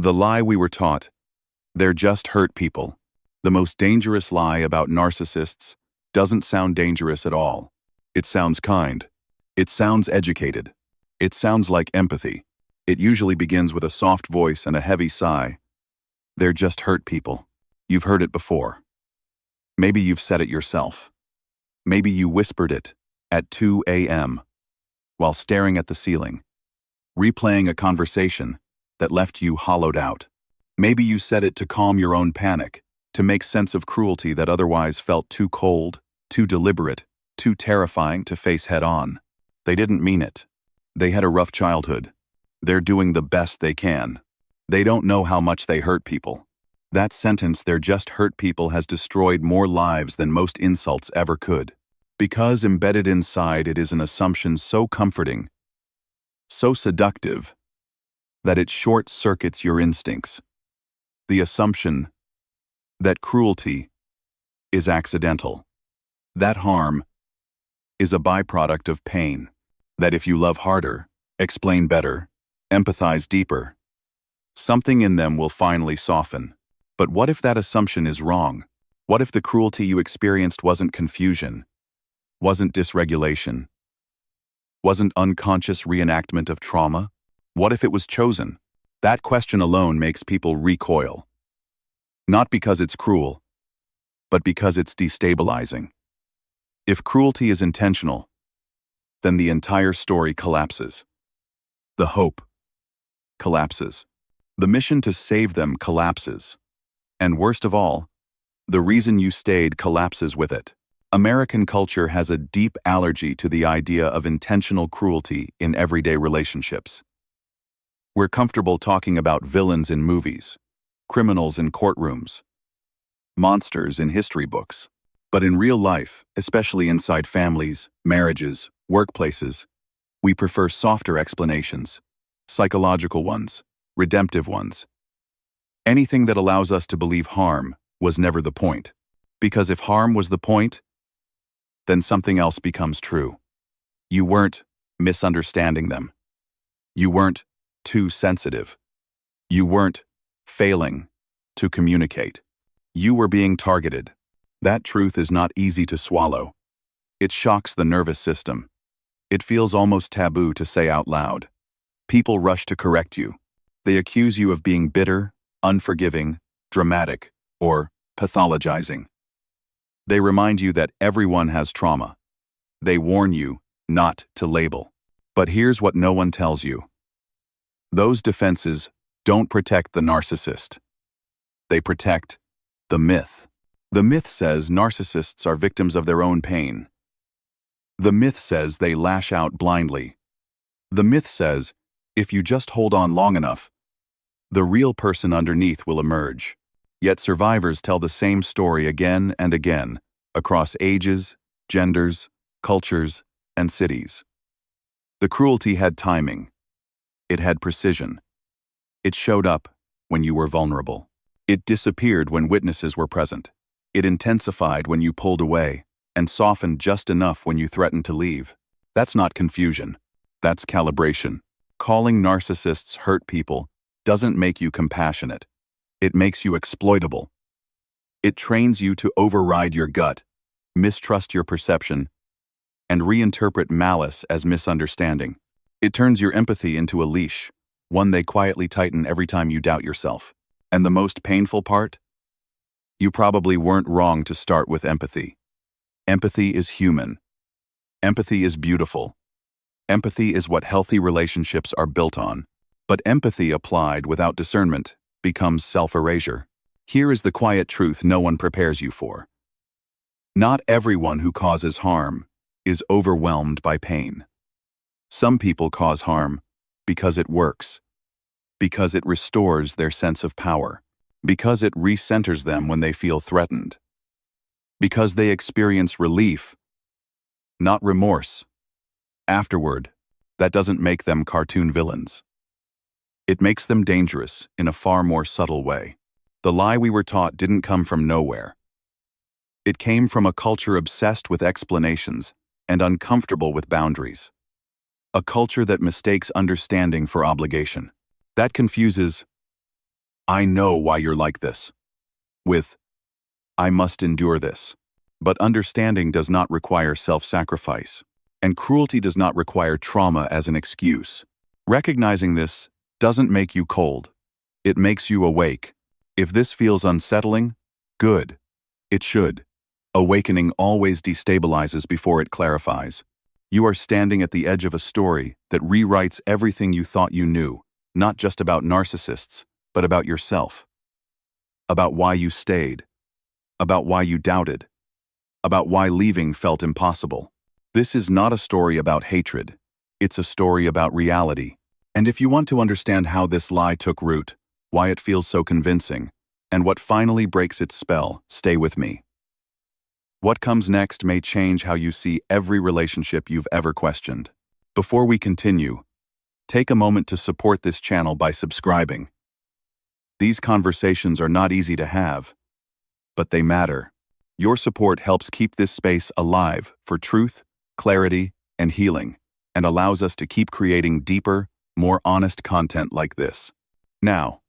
The lie we were taught: they're just hurt people. The most dangerous lie about narcissists doesn't sound dangerous at all. It sounds kind. It sounds educated. It sounds like empathy. It usually begins with a soft voice and a heavy sigh. They're just hurt people. You've heard it before. Maybe you've said it yourself. Maybe you whispered it at 2 a.m. while staring at the ceiling, replaying a conversation that left you hollowed out. Maybe you said it to calm your own panic, to make sense of cruelty that otherwise felt too cold, too deliberate, too terrifying to face head-on. They didn't mean it. They had a rough childhood. They're doing the best they can. They don't know how much they hurt people. That sentence, "they're just hurt people," has destroyed more lives than most insults ever could. Because embedded inside it is an assumption so comforting, so seductive, that it short-circuits your instincts. The assumption that cruelty is accidental, that harm is a byproduct of pain, that if you love harder, explain better, empathize deeper, something in them will finally soften. But what if that assumption is wrong? What if the cruelty you experienced wasn't confusion, wasn't dysregulation, wasn't unconscious reenactment of trauma? What if it was chosen? That question alone makes people recoil. Not because it's cruel, but because it's destabilizing. If cruelty is intentional, then the entire story collapses. The hope collapses. The mission to save them collapses. And worst of all, the reason you stayed collapses with it. American culture has a deep allergy to the idea of intentional cruelty in everyday relationships. We're comfortable talking about villains in movies, criminals in courtrooms, monsters in history books. But in real life, especially inside families, marriages, workplaces, we prefer softer explanations, psychological ones, redemptive ones. Anything that allows us to believe harm was never the point. Because if harm was the point, then something else becomes true. You weren't misunderstanding them. You weren't too sensitive. You weren't failing to communicate. You were being targeted. That truth is not easy to swallow. It shocks the nervous system. It feels almost taboo to say out loud. People rush to correct you. They accuse you of being bitter, unforgiving, dramatic, or pathologizing. They remind you that everyone has trauma. They warn you not to label. But here's what no one tells you. Those defenses don't protect the narcissist. They protect the myth. The myth says narcissists are victims of their own pain. The myth says they lash out blindly. The myth says, if you just hold on long enough, the real person underneath will emerge. Yet survivors tell the same story again and again, across ages, genders, cultures, and cities. The cruelty had timing. It had precision. It showed up when you were vulnerable. It disappeared when witnesses were present. It intensified when you pulled away, and softened just enough when you threatened to leave. That's not confusion. That's calibration. Calling narcissists hurt people doesn't make you compassionate. It makes you exploitable. It trains you to override your gut, mistrust your perception, and reinterpret malice as misunderstanding. It turns your empathy into a leash, one they quietly tighten every time you doubt yourself. And the most painful part? You probably weren't wrong to start with empathy. Empathy is human. Empathy is beautiful. Empathy is what healthy relationships are built on. But empathy applied without discernment becomes self-erasure. Here is the quiet truth no one prepares you for. Not everyone who causes harm is overwhelmed by pain. Some people cause harm because it works, because it restores their sense of power, because it recenters them when they feel threatened, because they experience relief, not remorse. Afterward, that doesn't make them cartoon villains. It makes them dangerous in a far more subtle way. The lie we were taught didn't come from nowhere. It came from a culture obsessed with explanations and uncomfortable with boundaries. A culture that mistakes understanding for obligation. That confuses "I know why you're like this," with, "I must endure this." But understanding does not require self-sacrifice, and cruelty does not require trauma as an excuse. Recognizing this doesn't make you cold. It makes you awake. If this feels unsettling, good. It should. Awakening always destabilizes before it clarifies. You are standing at the edge of a story that rewrites everything you thought you knew, not just about narcissists, but about yourself. About why you stayed. About why you doubted. About why leaving felt impossible. This is not a story about hatred. It's a story about reality. And if you want to understand how this lie took root, why it feels so convincing, and what finally breaks its spell, stay with me. What comes next may change how you see every relationship you've ever questioned. Before we continue, take a moment to support this channel by subscribing. These conversations are not easy to have, but they matter. Your support helps keep this space alive for truth, clarity, and healing, and allows us to keep creating deeper, more honest content like this. Now,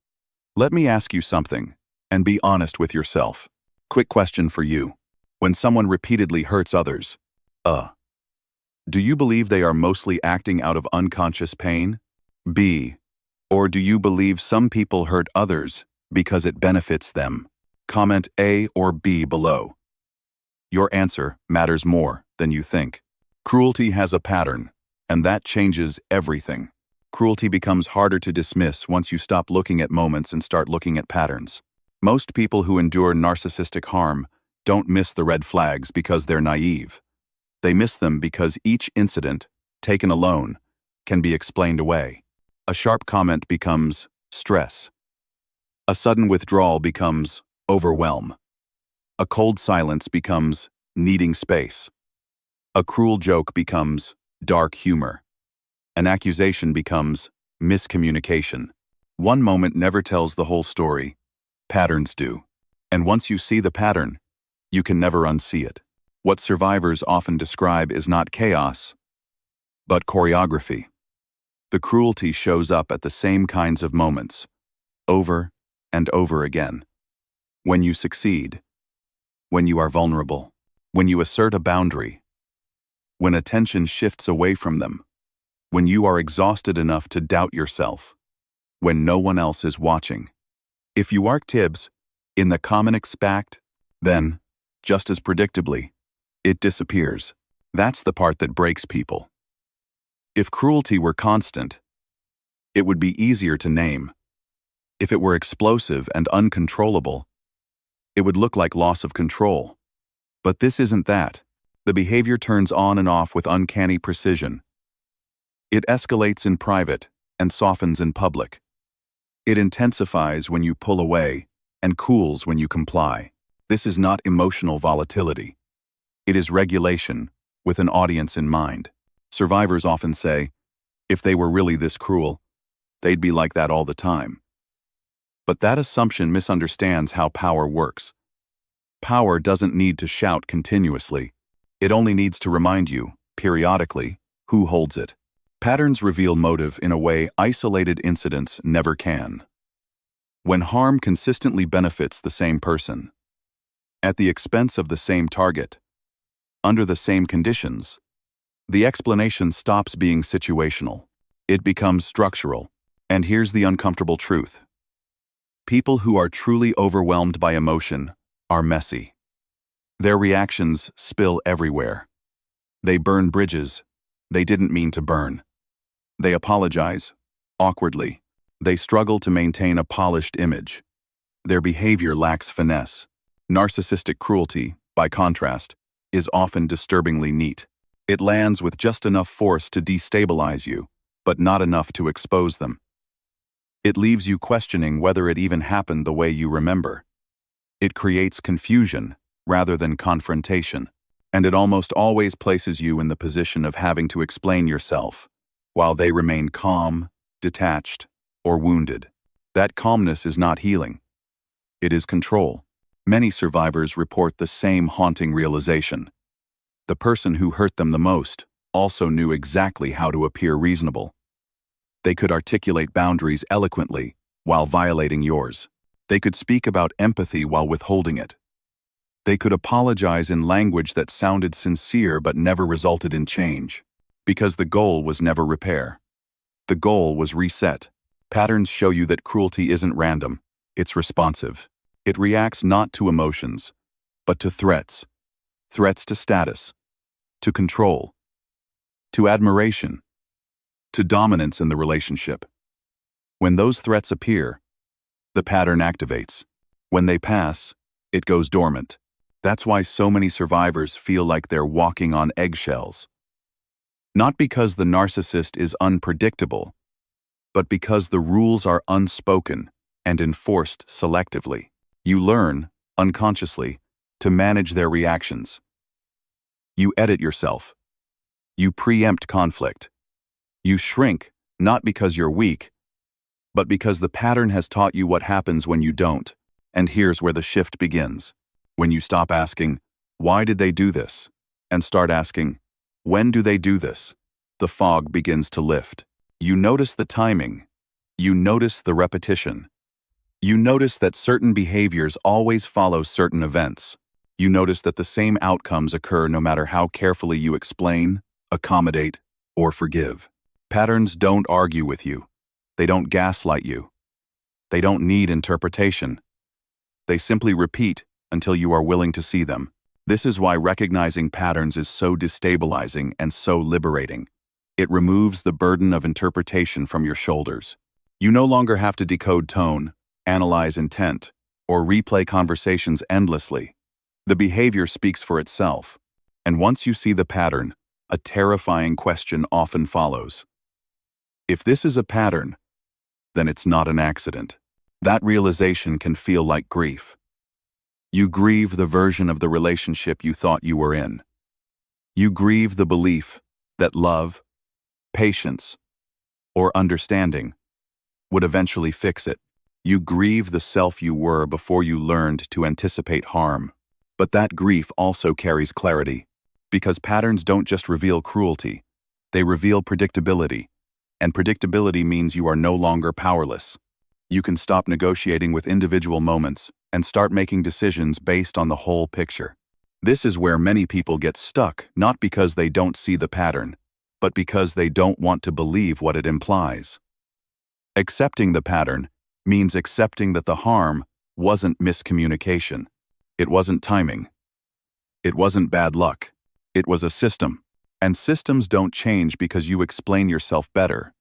let me ask you something, and be honest with yourself. Quick question for you. When someone repeatedly hurts others, do you believe they are mostly acting out of unconscious pain? B. Or do you believe some people hurt others because it benefits them? Comment A or B below. Your answer matters more than you think. Cruelty has a pattern, and that changes everything. Cruelty becomes harder to dismiss once you stop looking at moments and start looking at patterns. Most people who endure narcissistic harm don't miss the red flags because they're naive. They miss them because each incident, taken alone, can be explained away. A sharp comment becomes stress. A sudden withdrawal becomes overwhelm. A cold silence becomes needing space. A cruel joke becomes dark humor. An accusation becomes miscommunication. One moment never tells the whole story. Patterns do. And once you see the pattern, you can never unsee it. What survivors often describe is not chaos, but choreography. The cruelty shows up at the same kinds of moments, over and over again. When you succeed, when you are vulnerable, when you assert a boundary, when attention shifts away from them, when you are exhausted enough to doubt yourself, when no one else is watching. If you are Tibbs, in the common expect, then, just as predictably, it disappears. That's the part that breaks people. If cruelty were constant, it would be easier to name. If it were explosive and uncontrollable, it would look like loss of control. But this isn't that. The behavior turns on and off with uncanny precision. It escalates in private and softens in public. It intensifies when you pull away and cools when you comply. This is not emotional volatility. It is regulation with an audience in mind. Survivors often say, if they were really this cruel, they'd be like that all the time. But that assumption misunderstands how power works. Power doesn't need to shout continuously. It only needs to remind you, periodically, who holds it. Patterns reveal motive in a way isolated incidents never can. When harm consistently benefits the same person, at the expense of the same target, under the same conditions, the explanation stops being situational. It becomes structural. And here's the uncomfortable truth. People who are truly overwhelmed by emotion are messy. Their reactions spill everywhere. They burn bridges they didn't mean to burn. They apologize, awkwardly. They struggle to maintain a polished image. Their behavior lacks finesse. Narcissistic cruelty, by contrast, is often disturbingly neat. It lands with just enough force to destabilize you, but not enough to expose them. It leaves you questioning whether it even happened the way you remember. It creates confusion rather than confrontation, and it almost always places you in the position of having to explain yourself, while they remain calm, detached, or wounded. That calmness is not healing. It is control. Many survivors report the same haunting realization. The person who hurt them the most also knew exactly how to appear reasonable. They could articulate boundaries eloquently, while violating yours. They could speak about empathy while withholding it. They could apologize in language that sounded sincere but never resulted in change, because the goal was never repair. The goal was reset. Patterns show you that cruelty isn't random, it's responsive. It reacts not to emotions, but to threats. Threats to status, to control, to admiration, to dominance in the relationship. When those threats appear, the pattern activates. When they pass, it goes dormant. That's why so many survivors feel like they're walking on eggshells. Not because the narcissist is unpredictable, but because the rules are unspoken and enforced selectively. You learn, unconsciously, to manage their reactions. You edit yourself. You preempt conflict. You shrink, not because you're weak, but because the pattern has taught you what happens when you don't. And here's where the shift begins. When you stop asking, "Why did they do this?" and start asking, "When do they do this?" the fog begins to lift. You notice the timing. You notice the repetition. You notice that certain behaviors always follow certain events. You notice that the same outcomes occur no matter how carefully you explain, accommodate, or forgive. Patterns don't argue with you. They don't gaslight you. They don't need interpretation. They simply repeat until you are willing to see them. This is why recognizing patterns is so destabilizing and so liberating. It removes the burden of interpretation from your shoulders. You no longer have to decode tone, analyze intent, or replay conversations endlessly. The behavior speaks for itself. And once you see the pattern, a terrifying question often follows. If this is a pattern, then it's not an accident. That realization can feel like grief. You grieve the version of the relationship you thought you were in. You grieve the belief that love, patience, or understanding would eventually fix it. You grieve the self you were before you learned to anticipate harm. But that grief also carries clarity, because patterns don't just reveal cruelty, they reveal predictability, and predictability means you are no longer powerless. You can stop negotiating with individual moments and start making decisions based on the whole picture. This is where many people get stuck, not because they don't see the pattern, but because they don't want to believe what it implies. Accepting the pattern means accepting that the harm wasn't miscommunication. It wasn't timing. It wasn't bad luck. It was a system. And systems don't change because you explain yourself better.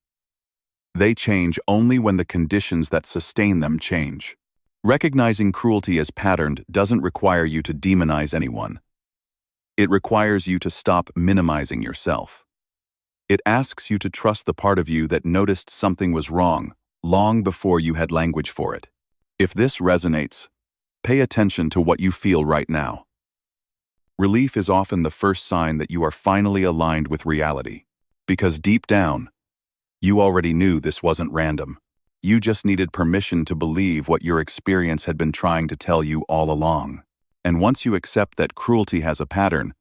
They change only when the conditions that sustain them change. Recognizing cruelty as patterned doesn't require you to demonize anyone. It requires you to stop minimizing yourself. It asks you to trust the part of you that noticed something was wrong long before you had language for it. If this resonates, pay attention to what you feel right now. Relief is often the first sign that you are finally aligned with reality, because deep down, you already knew this wasn't random. You just needed permission to believe what your experience had been trying to tell you all along. And once you accept that cruelty has a pattern,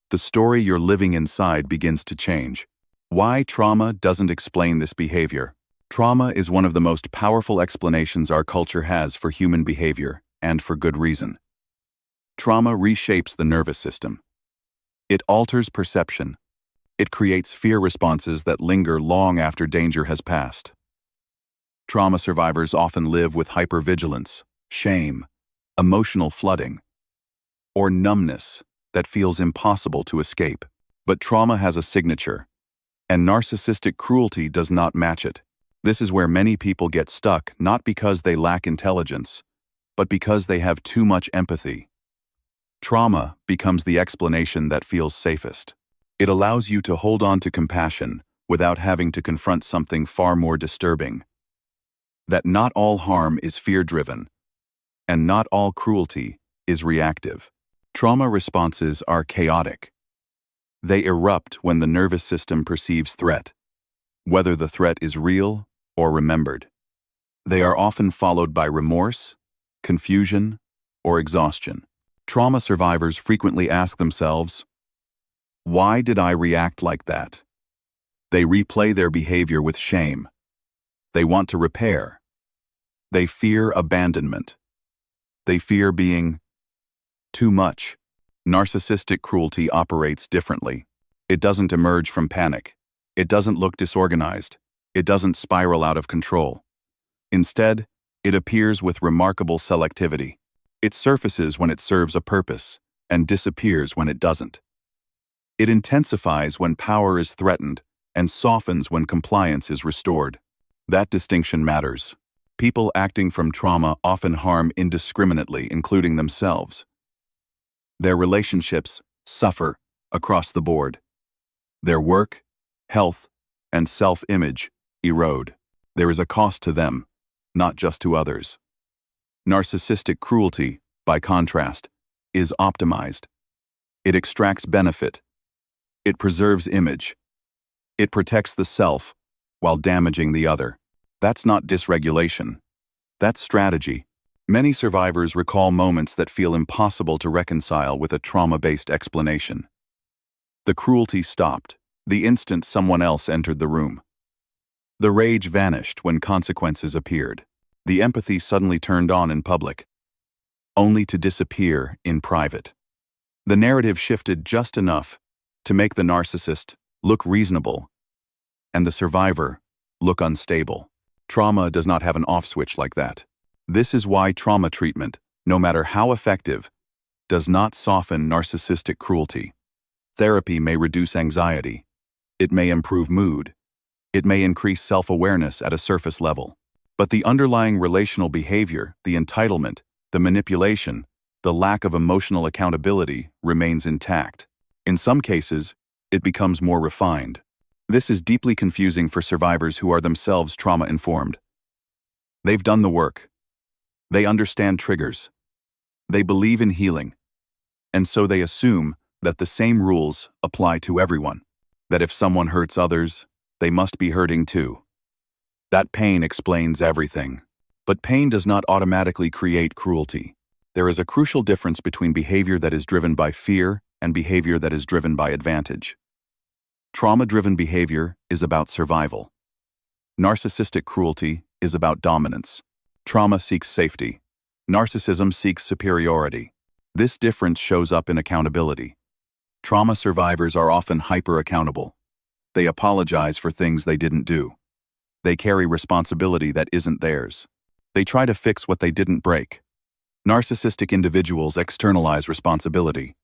the story you're living inside begins to change. Why trauma doesn't explain this behavior? Trauma is one of the most powerful explanations our culture has for human behavior, and for good reason. Trauma reshapes the nervous system. It alters perception. It creates fear responses that linger long after danger has passed. Trauma survivors often live with hypervigilance, shame, emotional flooding, or numbness that feels impossible to escape. But trauma has a signature, and narcissistic cruelty does not match it. This is where many people get stuck, not because they lack intelligence, but because they have too much empathy. Trauma becomes the explanation that feels safest. It allows you to hold on to compassion without having to confront something far more disturbing. That not all harm is fear-driven, and not all cruelty is reactive. Trauma responses are chaotic. They erupt when the nervous system perceives threat, whether the threat is real or remembered. They are often followed by remorse, confusion, or exhaustion. Trauma survivors frequently ask themselves, "Why did I react like that?" They replay their behavior with shame. They want to repair, They fear abandonment. They fear being too much. Narcissistic cruelty operates differently. It doesn't emerge from panic. It doesn't look disorganized. It doesn't spiral out of control. Instead, it appears with remarkable selectivity. It surfaces when it serves a purpose and disappears when it doesn't. It intensifies when power is threatened and softens when compliance is restored. That distinction matters. People acting from trauma often harm indiscriminately, including themselves. Their relationships suffer across the board. Their work, health, and self-image erode. There is a cost to them, not just to others. Narcissistic cruelty, by contrast, is optimized. It extracts benefit. It preserves image. It protects the self while damaging the other. That's not dysregulation. That's strategy. Many survivors recall moments that feel impossible to reconcile with a trauma-based explanation. The cruelty stopped the instant someone else entered the room. The rage vanished when consequences appeared. The empathy suddenly turned on in public, only to disappear in private. The narrative shifted just enough to make the narcissist look reasonable and the survivor look unstable. Trauma does not have an off switch like that. This is why trauma treatment, no matter how effective, does not soften narcissistic cruelty. Therapy may reduce anxiety. It may improve mood. It may increase self-awareness at a surface level. But the underlying relational behavior, the entitlement, the manipulation, the lack of emotional accountability remains intact. In some cases, it becomes more refined. This is deeply confusing for survivors who are themselves trauma-informed. They've done the work. They understand triggers. They believe in healing. And so they assume that the same rules apply to everyone. That if someone hurts others, they must be hurting too. That pain explains everything. But pain does not automatically create cruelty. There is a crucial difference between behavior that is driven by fear and behavior that is driven by advantage. Trauma-driven behavior is about survival. Narcissistic cruelty is about dominance. Trauma seeks safety. Narcissism seeks superiority. This difference shows up in accountability. Trauma survivors are often hyper-accountable. They apologize for things they didn't do. They carry responsibility that isn't theirs. They try to fix what they didn't break. Narcissistic individuals externalize responsibility.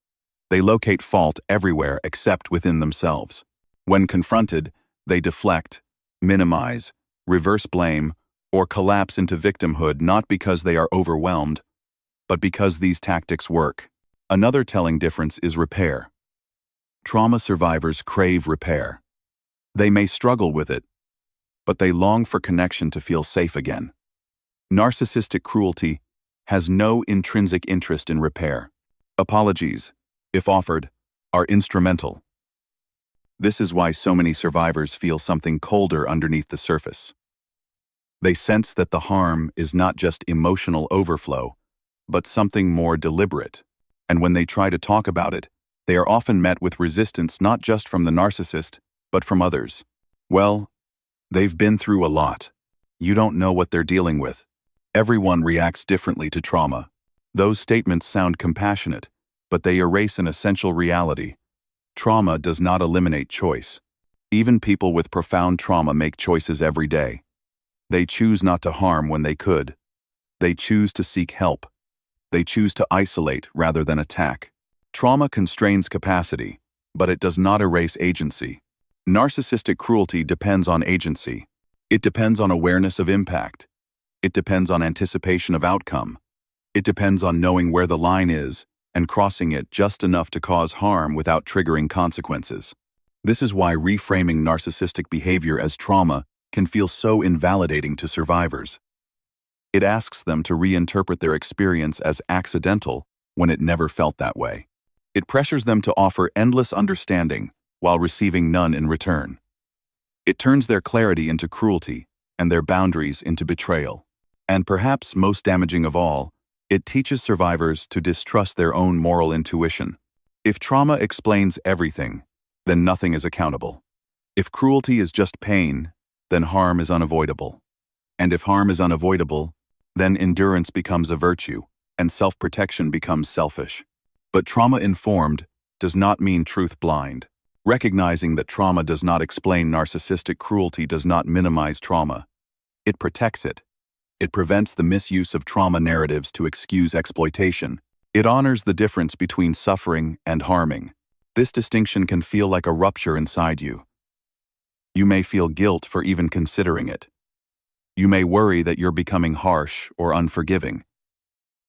They locate fault everywhere except within themselves. When confronted, they deflect, minimize, reverse blame, or collapse into victimhood not because they are overwhelmed, but because these tactics work. Another telling difference is repair. Trauma survivors crave repair. They may struggle with it, but they long for connection to feel safe again. Narcissistic cruelty has no intrinsic interest in repair. Apologies, if offered, are instrumental. This is why so many survivors feel something colder underneath the surface. They sense that the harm is not just emotional overflow, but something more deliberate. And when they try to talk about it, they are often met with resistance not just from the narcissist, but from others. Well, they've been through a lot. You don't know what they're dealing with. Everyone reacts differently to trauma. Those statements sound compassionate, but they erase an essential reality. Trauma does not eliminate choice. Even people with profound trauma make choices every day. They choose not to harm when they could. They choose to seek help. They choose to isolate rather than attack. Trauma constrains capacity, but it does not erase agency. Narcissistic cruelty depends on agency. It depends on awareness of impact. It depends on anticipation of outcome. It depends on knowing where the line is and crossing it just enough to cause harm without triggering consequences. This is why reframing narcissistic behavior as trauma can feel so invalidating to survivors. It asks them to reinterpret their experience as accidental when it never felt that way. It pressures them to offer endless understanding while receiving none in return. It turns their clarity into cruelty and their boundaries into betrayal. And perhaps most damaging of all, it teaches survivors to distrust their own moral intuition. If trauma explains everything, then nothing is accountable. If cruelty is just pain, then harm is unavoidable. And if harm is unavoidable, Then endurance becomes a virtue, and self-protection becomes selfish. But trauma-informed does not mean truth-blind. Recognizing that trauma does not explain narcissistic cruelty does not minimize trauma. It protects it. It prevents the misuse of trauma narratives to excuse exploitation. It honors the difference between suffering and harming. This distinction can feel like a rupture inside you. You may feel guilt for even considering it. You may worry that you're becoming harsh or unforgiving.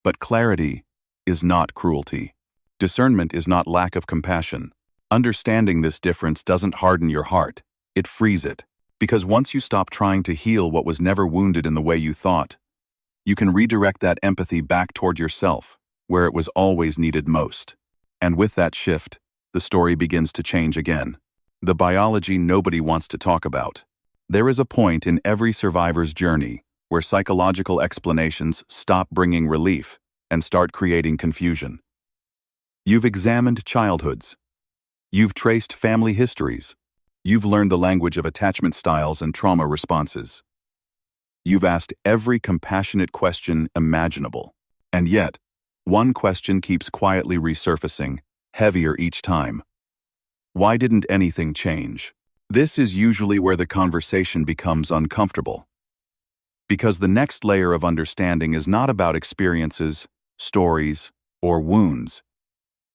But clarity is not cruelty. Discernment is not lack of compassion. Understanding this difference doesn't harden your heart, it frees it. Because once you stop trying to heal what was never wounded in the way you thought, you can redirect that empathy back toward yourself, where it was always needed most. And with that shift, the story begins to change again. The biology nobody wants to talk about. There is a point in every survivor's journey where psychological explanations stop bringing relief and start creating confusion. You've examined childhoods. You've traced family histories. You've learned the language of attachment styles and trauma responses. You've asked every compassionate question imaginable. And yet, one question keeps quietly resurfacing, heavier each time. Why didn't anything change? This is usually where the conversation becomes uncomfortable. Because the next layer of understanding is not about experiences, stories, or wounds.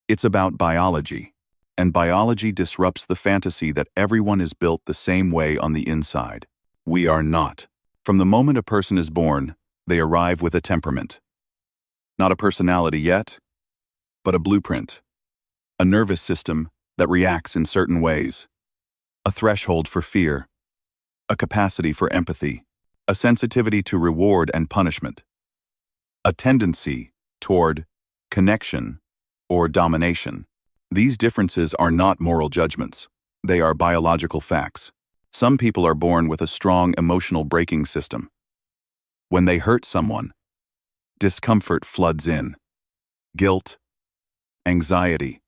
It's about biology. And biology disrupts the fantasy that everyone is built the same way on the inside. We are not. From the moment a person is born, they arrive with a temperament. Not a personality yet, but a blueprint. A nervous system that reacts in certain ways. A threshold for fear. A capacity for empathy. A sensitivity to reward and punishment. A tendency toward connection or domination. These differences are not moral judgments. They are biological facts. Some people are born with a strong emotional braking system. When they hurt someone, discomfort floods in. Guilt, anxiety,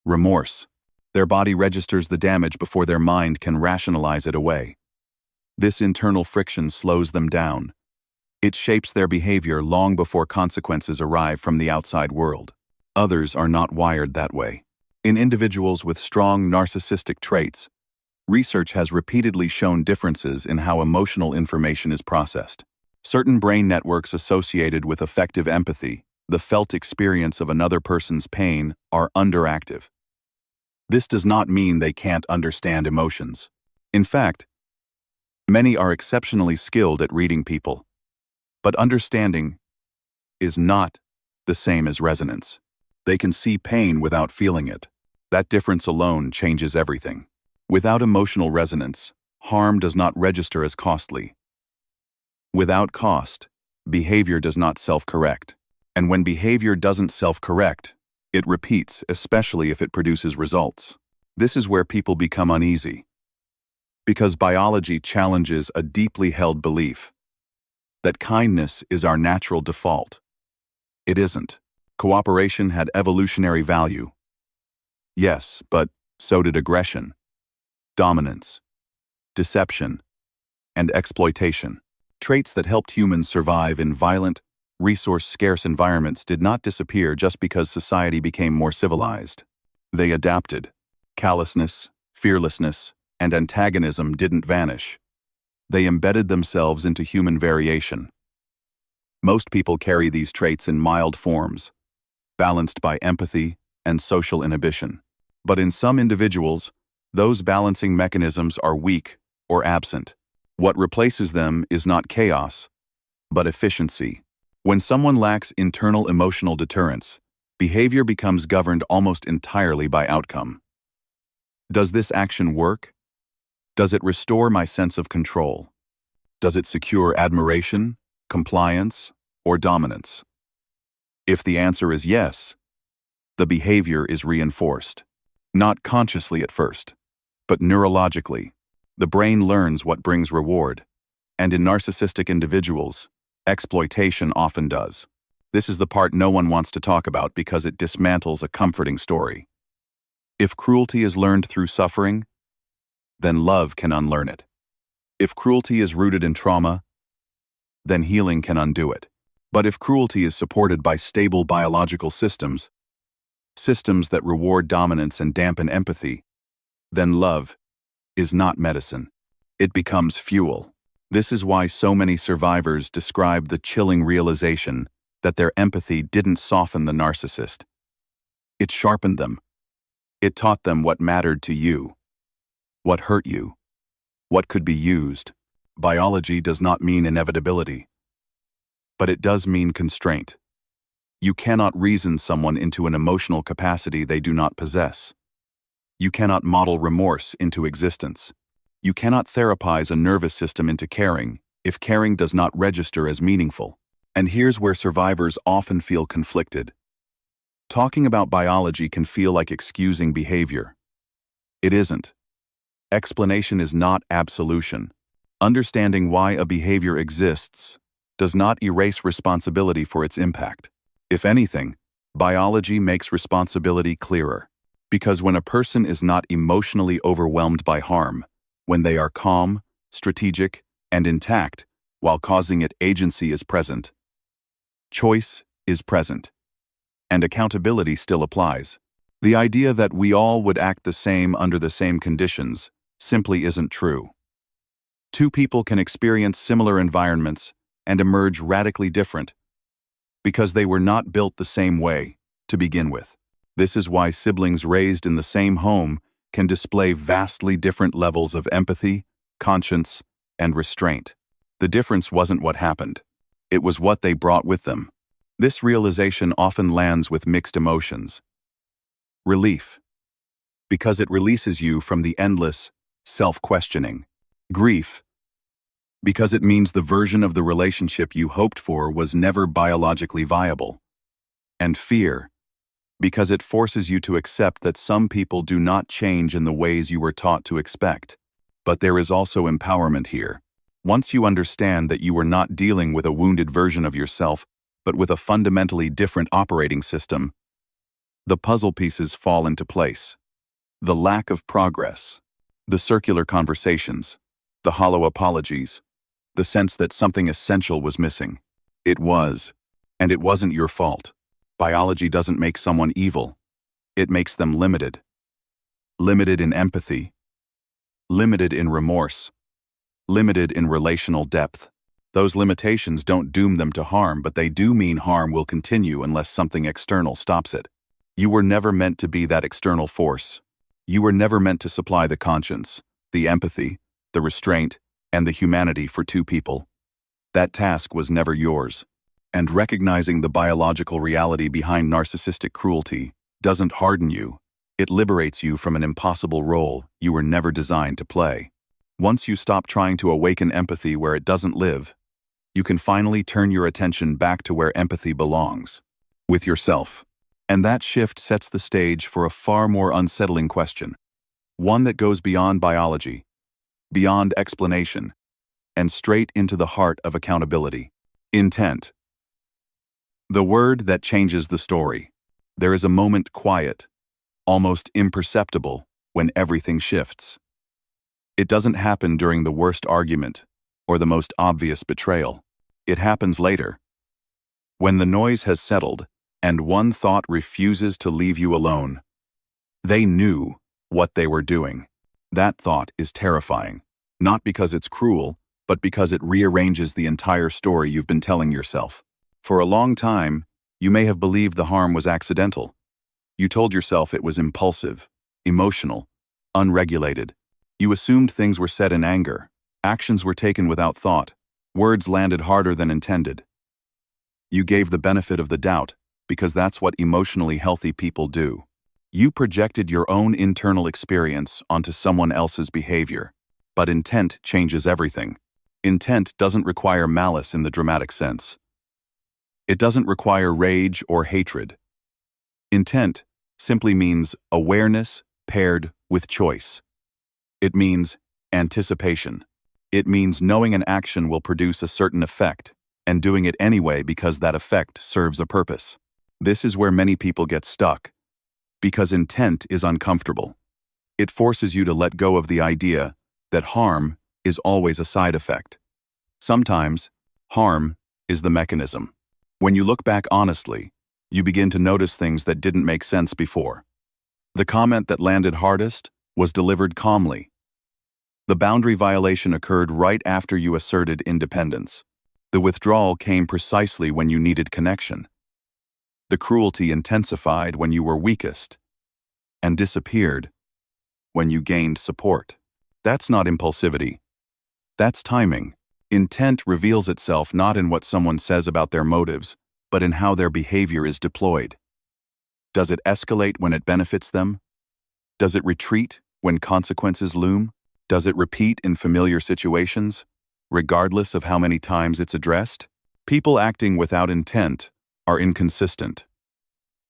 remorse. Their body registers the damage before their mind can rationalize it away. This internal friction slows them down. It shapes their behavior long before consequences arrive from the outside world. Others are not wired that way. In individuals with strong narcissistic traits, research has repeatedly shown differences in how emotional information is processed. Certain brain networks associated with effective empathy, the felt experience of another person's pain, are underactive. This does not mean they can't understand emotions. In fact, many are exceptionally skilled at reading people. But understanding is not the same as resonance. They can see pain without feeling it. That difference alone changes everything. Without emotional resonance, harm does not register as costly. Without cost, behavior does not self-correct. And when behavior doesn't self-correct, it repeats, especially if it produces results. This is where people become uneasy. Because biology challenges a deeply held belief that kindness is our natural default. It isn't. Cooperation had evolutionary value. Yes, but so did aggression, dominance, deception, and exploitation. Traits that helped humans survive in violent, resource-scarce environments did not disappear just because society became more civilized. They adapted. Callousness, fearlessness, and antagonism didn't vanish. They embedded themselves into human variation. Most people carry these traits in mild forms, balanced by empathy and social inhibition. But in some individuals, those balancing mechanisms are weak or absent. What replaces them is not chaos, but efficiency. When someone lacks internal emotional deterrence, behavior becomes governed almost entirely by outcome. Does this action work? Does it restore my sense of control? Does it secure admiration, compliance, or dominance? If the answer is yes, the behavior is reinforced. Not consciously at first, but neurologically. The brain learns what brings reward, and in narcissistic individuals, exploitation often does. This is the part no one wants to talk about because it dismantles a comforting story. If cruelty is learned through suffering, then love can unlearn it. If cruelty is rooted in trauma, then healing can undo it. But if cruelty is supported by stable biological systems, systems that reward dominance and dampen empathy, then love is not medicine. It becomes fuel. This is why so many survivors describe the chilling realization that their empathy didn't soften the narcissist. It sharpened them. It taught them what mattered to you, what hurt you, what could be used. Biology does not mean inevitability, but it does mean constraint. You cannot reason someone into an emotional capacity they do not possess. You cannot model remorse into existence. You cannot therapize a nervous system into caring if caring does not register as meaningful. And here's where survivors often feel conflicted. Talking about biology can feel like excusing behavior. It isn't. Explanation is not absolution. Understanding why a behavior exists does not erase responsibility for its impact. If anything, biology makes responsibility clearer. Because when a person is not emotionally overwhelmed by harm, when they are calm, strategic, and intact, while causing it, agency is present. Choice is present. And accountability still applies. The idea that we all would act the same under the same conditions simply isn't true. Two people can experience similar environments and emerge radically different because they were not built the same way to begin with. This is why siblings raised in the same home can display vastly different levels of empathy, conscience, and restraint. The difference wasn't what happened. It was what they brought with them. This realization often lands with mixed emotions. Relief, because it releases you from the endless self-questioning. Grief, because it means the version of the relationship you hoped for was never biologically viable. And fear, because it forces you to accept that some people do not change in the ways you were taught to expect. But there is also empowerment here. Once you understand that you are not dealing with a wounded version of yourself, but with a fundamentally different operating system, the puzzle pieces fall into place. The lack of progress, the circular conversations, the hollow apologies, the sense that something essential was missing. It was, and it wasn't your fault. Biology doesn't make someone evil. It makes them limited. Limited in empathy. Limited in remorse. Limited in relational depth. Those limitations don't doom them to harm, but they do mean harm will continue unless something external stops it. You were never meant to be that external force. You were never meant to supply the conscience, the empathy, the restraint, and the humanity for two people. That task was never yours. And recognizing the biological reality behind narcissistic cruelty doesn't harden you. It liberates you from an impossible role you were never designed to play. Once you stop trying to awaken empathy where it doesn't live, you can finally turn your attention back to where empathy belongs, with yourself. And that shift sets the stage for a far more unsettling question, one that goes beyond biology, beyond explanation, and straight into the heart of accountability. Intent. The word that changes the story. There is a moment quiet, almost imperceptible, when everything shifts. It doesn't happen during the worst argument or the most obvious betrayal. It happens later. When the noise has settled and one thought refuses to leave you alone. They knew what they were doing. That thought is terrifying, not because it's cruel, but because it rearranges the entire story you've been telling yourself. For a long time, you may have believed the harm was accidental. You told yourself it was impulsive, emotional, unregulated. You assumed things were said in anger. Actions were taken without thought. Words landed harder than intended. You gave the benefit of the doubt, because that's what emotionally healthy people do. You projected your own internal experience onto someone else's behavior. But intent changes everything. Intent doesn't require malice in the dramatic sense. It doesn't require rage or hatred. Intent simply means awareness paired with choice. It means anticipation. It means knowing an action will produce a certain effect and doing it anyway because that effect serves a purpose. This is where many people get stuck, because intent is uncomfortable. It forces you to let go of the idea that harm is always a side effect. Sometimes, Harm is the mechanism. When you look back honestly, you begin to notice things that didn't make sense before. The comment that landed hardest was delivered calmly. The boundary violation occurred right after you asserted independence. The withdrawal came precisely when you needed connection. The cruelty intensified when you were weakest and disappeared when you gained support. That's not impulsivity. That's timing. Intent reveals itself not in what someone says about their motives, but in how their behavior is deployed. Does it escalate when it benefits them? Does it retreat when consequences loom? Does it repeat in familiar situations, regardless of how many times it's addressed? People acting without intent are inconsistent.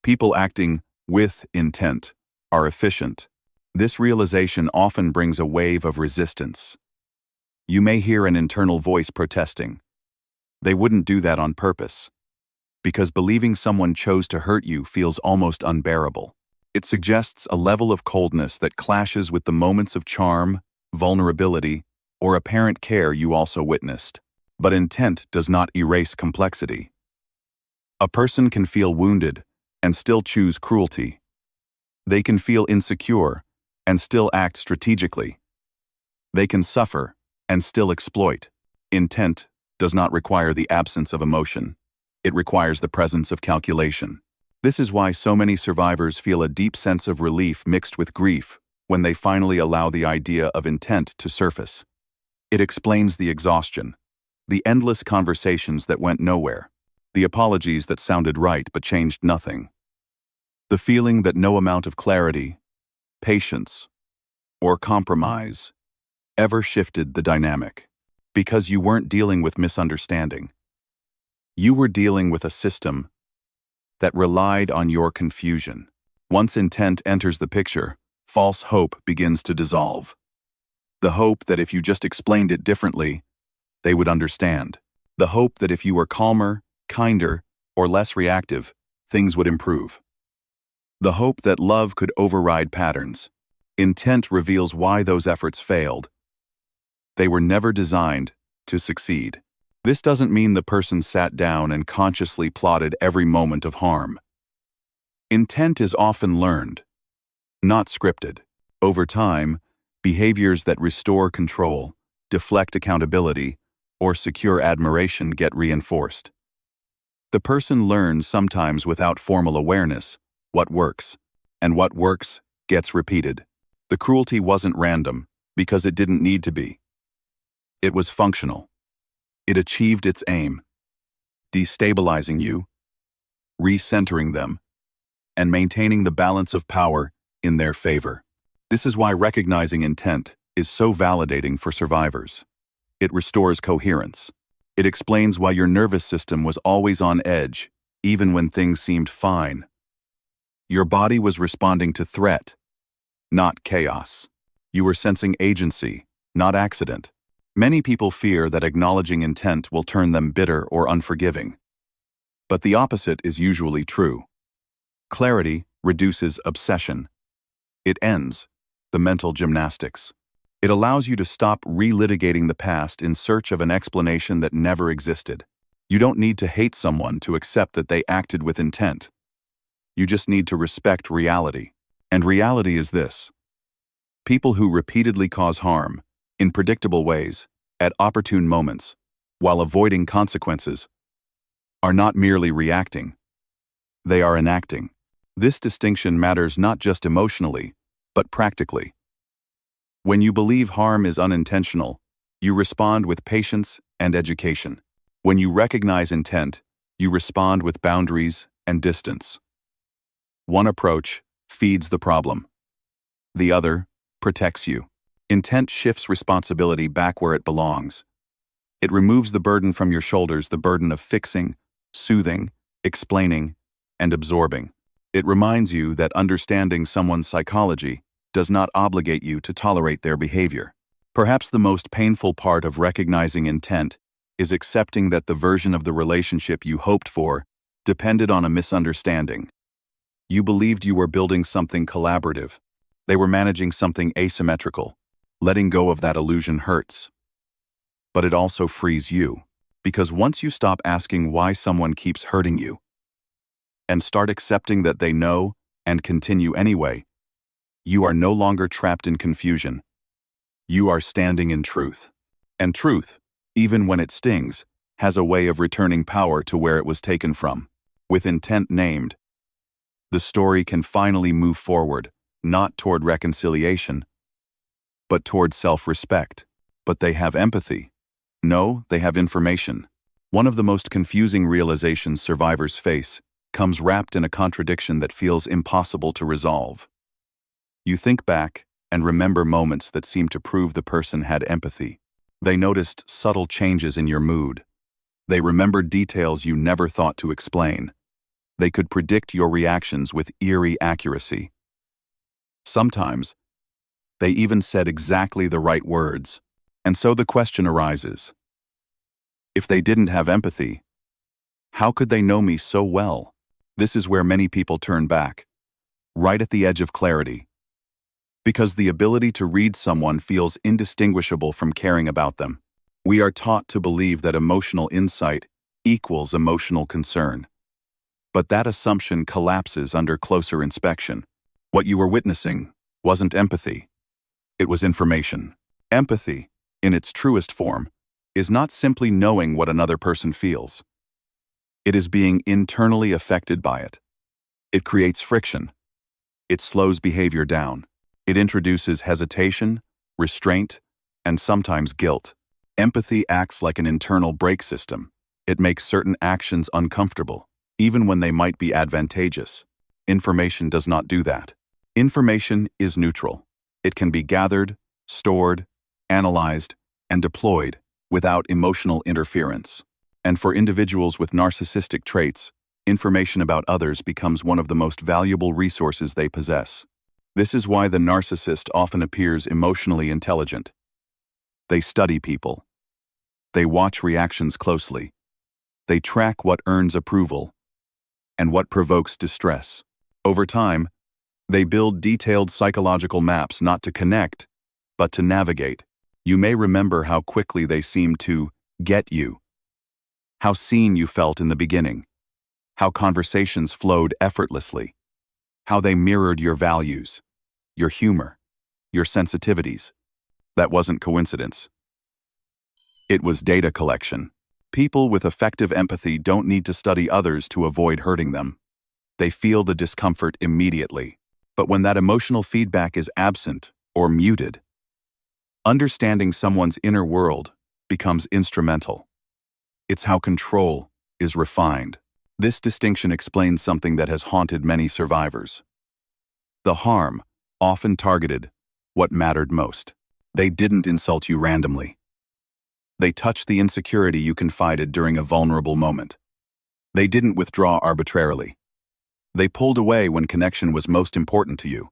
People acting with intent are efficient. This realization often brings a wave of resistance. You may hear an internal voice protesting. They wouldn't do that on purpose. Because believing someone chose to hurt you feels almost unbearable. It suggests a level of coldness that clashes with the moments of charm, vulnerability, or apparent care you also witnessed. But intent does not erase complexity. A person can feel wounded and still choose cruelty. They can feel insecure and still act strategically. They can suffer and still exploit. Intent does not require the absence of emotion. It requires the presence of calculation. This is why so many survivors feel a deep sense of relief mixed with grief when they finally allow the idea of intent to surface. It explains the exhaustion, the endless conversations that went nowhere, the apologies that sounded right but changed nothing, the feeling that no amount of clarity, patience, or compromise ever shifted the dynamic. Because you weren't dealing with misunderstanding. You were dealing with a system that relied on your confusion. Once intent enters the picture, false hope begins to dissolve. The hope that if you just explained it differently, they would understand. The hope that if you were calmer, kinder, or less reactive, things would improve. The hope that love could override patterns. Intent reveals why those efforts failed. They were never designed to succeed. This doesn't mean the person sat down and consciously plotted every moment of harm. Intent is often learned, not scripted. Over time, behaviors that restore control, deflect accountability, or secure admiration get reinforced. The person learns sometimes without formal awareness what works, and what works gets repeated. The cruelty wasn't random because it didn't need to be. It was functional. It achieved its aim, destabilizing you, recentering them, and maintaining the balance of power in their favor. This is why recognizing intent is so validating for survivors. It restores coherence. It explains why your nervous system was always on edge, even when things seemed fine. Your body was responding to threat, not chaos. You were sensing agency, not accident. Many people fear that acknowledging intent will turn them bitter or unforgiving. But the opposite is usually true. Clarity reduces obsession. It ends the mental gymnastics. It allows you to stop relitigating the past in search of an explanation that never existed. You don't need to hate someone to accept that they acted with intent. You just need to respect reality. And reality is this. People who repeatedly cause harm, in predictable ways, at opportune moments, while avoiding consequences, are not merely reacting. They are enacting. This distinction matters not just emotionally, but practically. When you believe harm is unintentional, you respond with patience and education. When you recognize intent, you respond with boundaries and distance. One approach feeds the problem. The other protects you. Intent shifts responsibility back where it belongs. It removes the burden from your shoulders, the burden of fixing, soothing, explaining, and absorbing. It reminds you that understanding someone's psychology does not obligate you to tolerate their behavior. Perhaps the most painful part of recognizing intent is accepting that the version of the relationship you hoped for depended on a misunderstanding. You believed you were building something collaborative. They were managing something asymmetrical. Letting go of that illusion hurts. But it also frees you. Because once you stop asking why someone keeps hurting you and start accepting that they know and continue anyway, you are no longer trapped in confusion. You are standing in truth. And truth, even when it stings, has a way of returning power to where it was taken from. With intent named, the story can finally move forward, not toward reconciliation, but toward self-respect. But they have empathy. No, they have information. One of the most confusing realizations survivors face comes wrapped in a contradiction that feels impossible to resolve. You think back and remember moments that seem to prove the person had empathy. They noticed subtle changes in your mood. They remembered details you never thought to explain. They could predict your reactions with eerie accuracy. Sometimes, they even said exactly the right words. And so the question arises, if they didn't have empathy, how could they know me so well? This is where many people turn back, right at the edge of clarity. Because the ability to read someone feels indistinguishable from caring about them. We are taught to believe that emotional insight equals emotional concern. But that assumption collapses under closer inspection. What you were witnessing wasn't empathy. It was information. Empathy, in its truest form, is not simply knowing what another person feels. It is being internally affected by it. It creates friction. It slows behavior down. It introduces hesitation, restraint, and sometimes guilt. Empathy acts like an internal brake system. It makes certain actions uncomfortable, even when they might be advantageous. Information does not do that. Information is neutral. It can be gathered, stored, analyzed, and deployed without emotional interference. And for individuals with narcissistic traits, information about others becomes one of the most valuable resources they possess. This is why the narcissist often appears emotionally intelligent. They study people. They watch reactions closely. They track what earns approval and what provokes distress. Over time, they build detailed psychological maps not to connect, but to navigate. You may remember how quickly they seemed to get you, how seen you felt in the beginning, how conversations flowed effortlessly, how they mirrored your values, your humor, your sensitivities. That wasn't coincidence. It was data collection. People with effective empathy don't need to study others to avoid hurting them. They feel the discomfort immediately. But when that emotional feedback is absent or muted, understanding someone's inner world becomes instrumental. It's how control is refined. This distinction explains something that has haunted many survivors. The harm often targeted what mattered most. They didn't insult you randomly. They touched the insecurity you confided during a vulnerable moment. They didn't withdraw arbitrarily. They pulled away when connection was most important to you.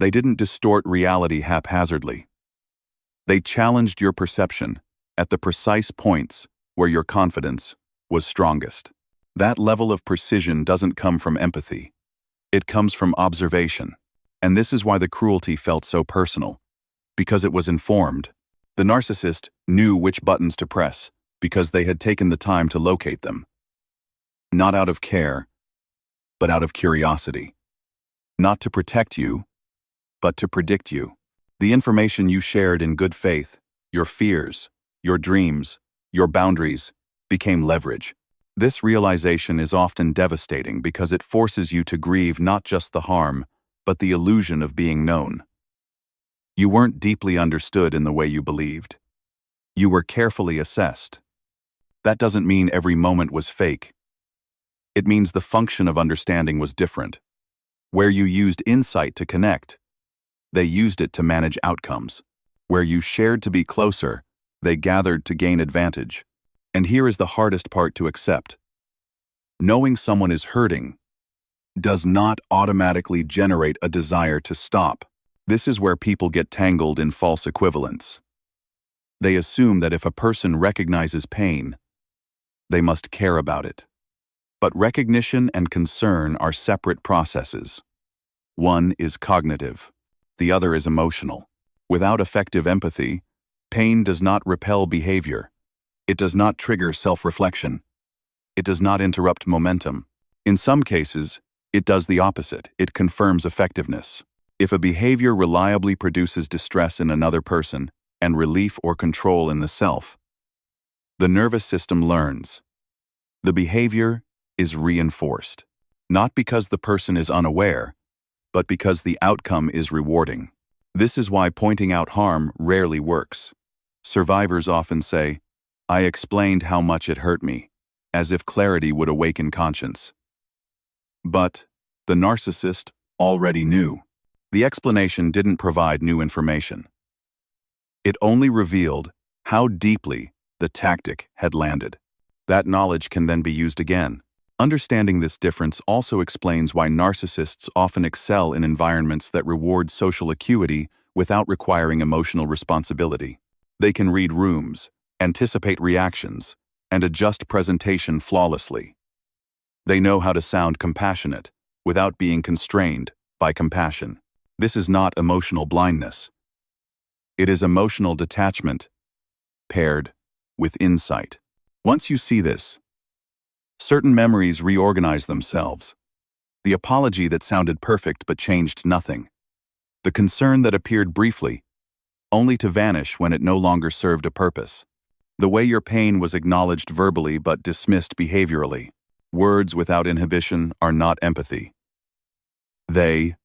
They didn't distort reality haphazardly. They challenged your perception at the precise points where your confidence was strongest. That level of precision doesn't come from empathy. It comes from observation. And this is why the cruelty felt so personal. Because it was informed. The narcissist knew which buttons to press because they had taken the time to locate them. Not out of care, but out of curiosity. Not to protect you, but to predict you. The information you shared in good faith, your fears, your dreams, your boundaries, became leverage. This realization is often devastating because it forces you to grieve not just the harm, but the illusion of being known. You weren't deeply understood in the way you believed. You were carefully assessed. That doesn't mean every moment was fake. It means the function of understanding was different. Where you used insight to connect, they used it to manage outcomes. Where you shared to be closer, they gathered to gain advantage. And here is the hardest part to accept. Knowing someone is hurting does not automatically generate a desire to stop. This is where people get tangled in false equivalence. They assume that if a person recognizes pain, they must care about it. But recognition and concern are separate processes. One is cognitive, the other is emotional. Without effective empathy, pain does not repel behavior. It does not trigger self-reflection. It does not interrupt momentum. In some cases, it does the opposite. It confirms effectiveness. If a behavior reliably produces distress in another person and relief or control in the self, the nervous system learns. The behavior is reinforced, not because the person is unaware, but because the outcome is rewarding. This is why pointing out harm rarely works. Survivors often say, "I explained how much it hurt me," as if clarity would awaken conscience. But the narcissist already knew. The explanation didn't provide new information. It only revealed how deeply the tactic had landed. That knowledge can then be used again. Understanding this difference also explains why narcissists often excel in environments that reward social acuity without requiring emotional responsibility. They can read rooms, anticipate reactions, and adjust presentation flawlessly. They know how to sound compassionate without being constrained by compassion. This is not emotional blindness. It is emotional detachment paired with insight. Once you see this, certain memories reorganize themselves. The apology that sounded perfect but changed nothing. The concern that appeared briefly, only to vanish when it no longer served a purpose. The way your pain was acknowledged verbally but dismissed behaviorally. Words without inhibition are not empathy. They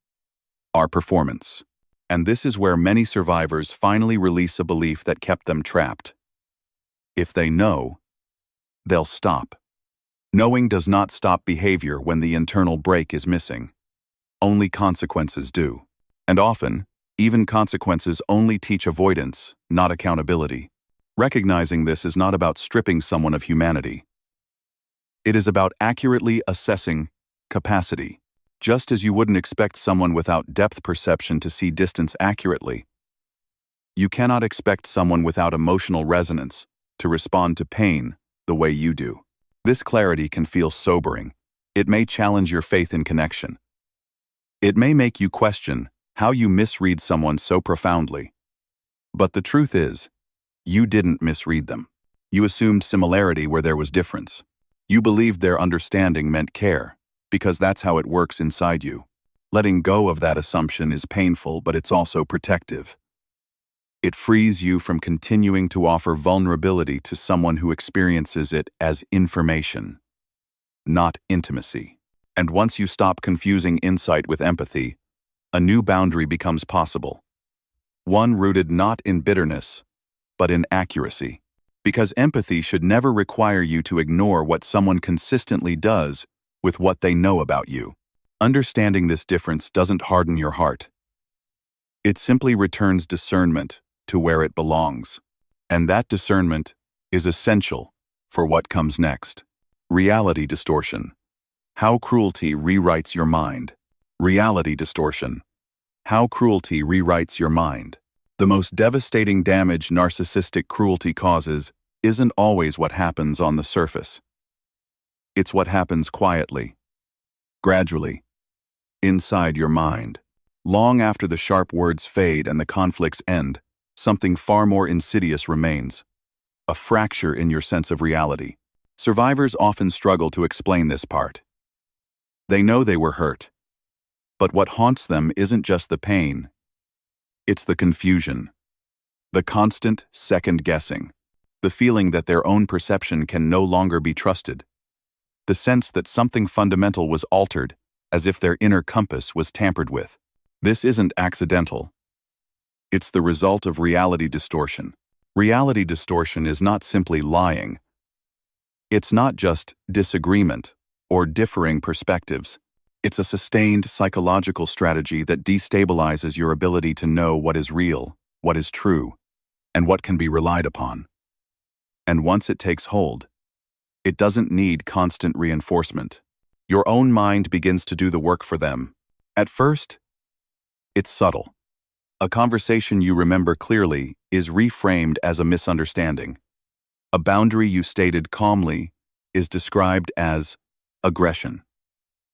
are performance. And this is where many survivors finally release a belief that kept them trapped. If they know, they'll stop. Knowing does not stop behavior when the internal brake is missing. Only consequences do. And often, even consequences only teach avoidance, not accountability. Recognizing this is not about stripping someone of humanity. It is about accurately assessing capacity. Just as you wouldn't expect someone without depth perception to see distance accurately, you cannot expect someone without emotional resonance to respond to pain the way you do. This clarity can feel sobering. It may challenge your faith in connection. It may make you question how you misread someone so profoundly. But the truth is, you didn't misread them. You assumed similarity where there was difference. You believed their understanding meant care, because that's how it works inside you. Letting go of that assumption is painful, but it's also protective. It frees you from continuing to offer vulnerability to someone who experiences it as information, not intimacy. And once you stop confusing insight with empathy, a new boundary becomes possible. One rooted not in bitterness, but in accuracy. Because empathy should never require you to ignore what someone consistently does with what they know about you. Understanding this difference doesn't harden your heart. It simply returns discernment to where it belongs. And that discernment is essential for what comes next. Reality distortion. How cruelty rewrites your mind. Reality distortion. How cruelty rewrites your mind. The most devastating damage narcissistic cruelty causes isn't always what happens on the surface. It's what happens quietly, gradually, inside your mind. Long after the sharp words fade and the conflicts end, something far more insidious remains. A fracture in your sense of reality. Survivors often struggle to explain this part. They know they were hurt. But what haunts them isn't just the pain. It's the confusion. The constant second-guessing. The feeling that their own perception can no longer be trusted. The sense that something fundamental was altered, as if their inner compass was tampered with. This isn't accidental. It's the result of reality distortion. Reality distortion is not simply lying. It's not just disagreement or differing perspectives. It's a sustained psychological strategy that destabilizes your ability to know what is real, what is true, and what can be relied upon. And once it takes hold, it doesn't need constant reinforcement. Your own mind begins to do the work for them. At first, it's subtle. A conversation you remember clearly is reframed as a misunderstanding. A boundary you stated calmly is described as aggression.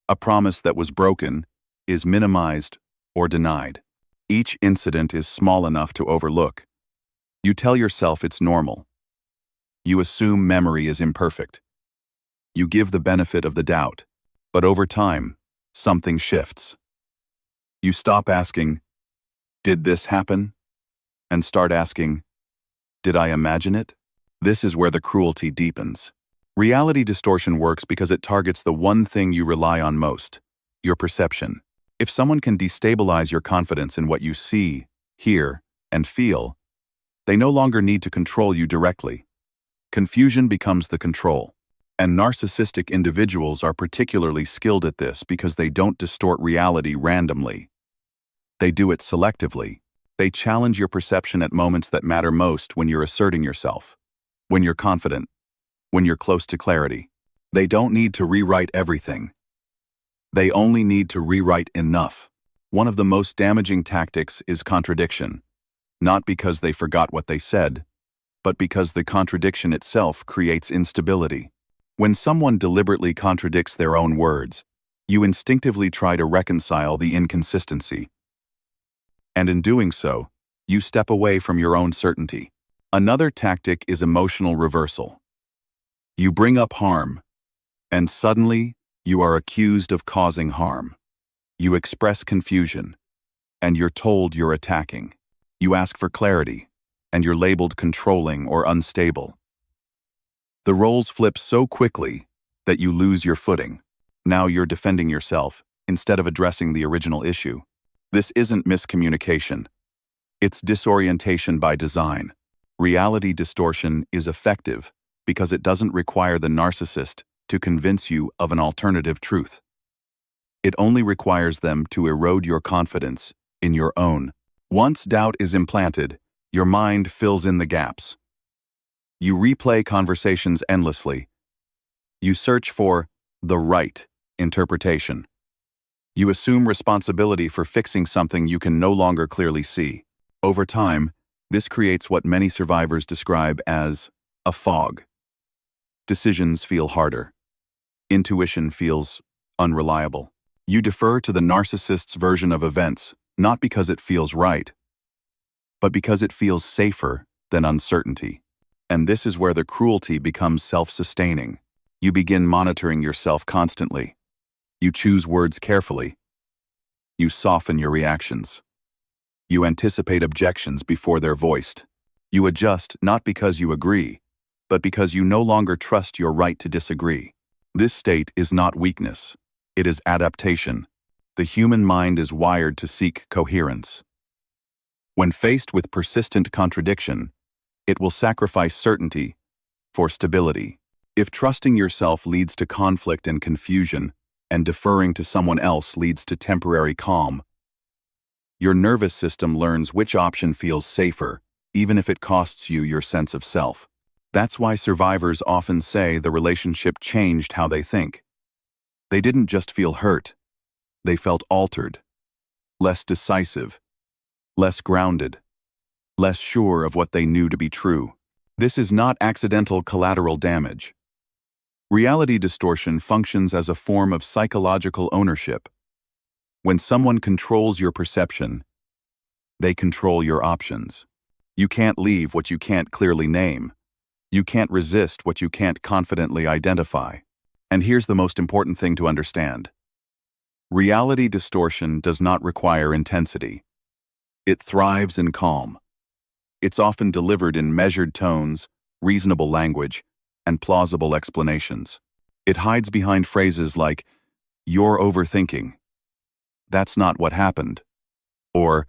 A promise that was broken is minimized or denied. Each incident is small enough to overlook. You tell yourself it's normal. You assume memory is imperfect. You give the benefit of the doubt, but over time, something shifts. You stop asking, "Did this happen?" and start asking, "Did I imagine it?" This is where the cruelty deepens. Reality distortion works because it targets the one thing you rely on most, your perception. If someone can destabilize your confidence in what you see, hear, and feel, they no longer need to control you directly. Confusion becomes the control. And narcissistic individuals are particularly skilled at this because they don't distort reality randomly. They do it selectively. They challenge your perception at moments that matter most when you're asserting yourself, when you're confident, when you're close to clarity. They don't need to rewrite everything. They only need to rewrite enough. One of the most damaging tactics is contradiction, not because they forgot what they said, but because the contradiction itself creates instability. When someone deliberately contradicts their own words, you instinctively try to reconcile the inconsistency. And in doing so, you step away from your own certainty. Another tactic is emotional reversal. You bring up harm, and suddenly you are accused of causing harm. You express confusion, and you're told you're attacking. You ask for clarity, and you're labeled controlling or unstable. The roles flip so quickly that you lose your footing. Now you're defending yourself instead of addressing the original issue. This isn't miscommunication. It's disorientation by design. Reality distortion is effective because it doesn't require the narcissist to convince you of an alternative truth. It only requires them to erode your confidence in your own. Once doubt is implanted, your mind fills in the gaps. You replay conversations endlessly. You search for the right interpretation. You assume responsibility for fixing something you can no longer clearly see. Over time, this creates what many survivors describe as a fog. Decisions feel harder. Intuition feels unreliable. You defer to the narcissist's version of events, not because it feels right, but because it feels safer than uncertainty. And this is where the cruelty becomes self-sustaining. You begin monitoring yourself constantly. You choose words carefully. You soften your reactions. You anticipate objections before they're voiced. You adjust not because you agree, but because you no longer trust your right to disagree. This state is not weakness. It is adaptation. The human mind is wired to seek coherence. When faced with persistent contradiction, it will sacrifice certainty for stability. If trusting yourself leads to conflict and confusion, and deferring to someone else leads to temporary calm, your nervous system learns which option feels safer, even if it costs you your sense of self. That's why survivors often say the relationship changed how they think. They didn't just feel hurt. They felt altered, less decisive, less grounded, less sure of what they knew to be true. This is not accidental collateral damage. Reality distortion functions as a form of psychological ownership. When someone controls your perception, they control your options. You can't leave what you can't clearly name. You can't resist what you can't confidently identify. And here's the most important thing to understand. Reality distortion does not require intensity. It thrives in calm. It's often delivered in measured tones, reasonable language, and plausible explanations. It hides behind phrases like, "You're overthinking," "That's not what happened," or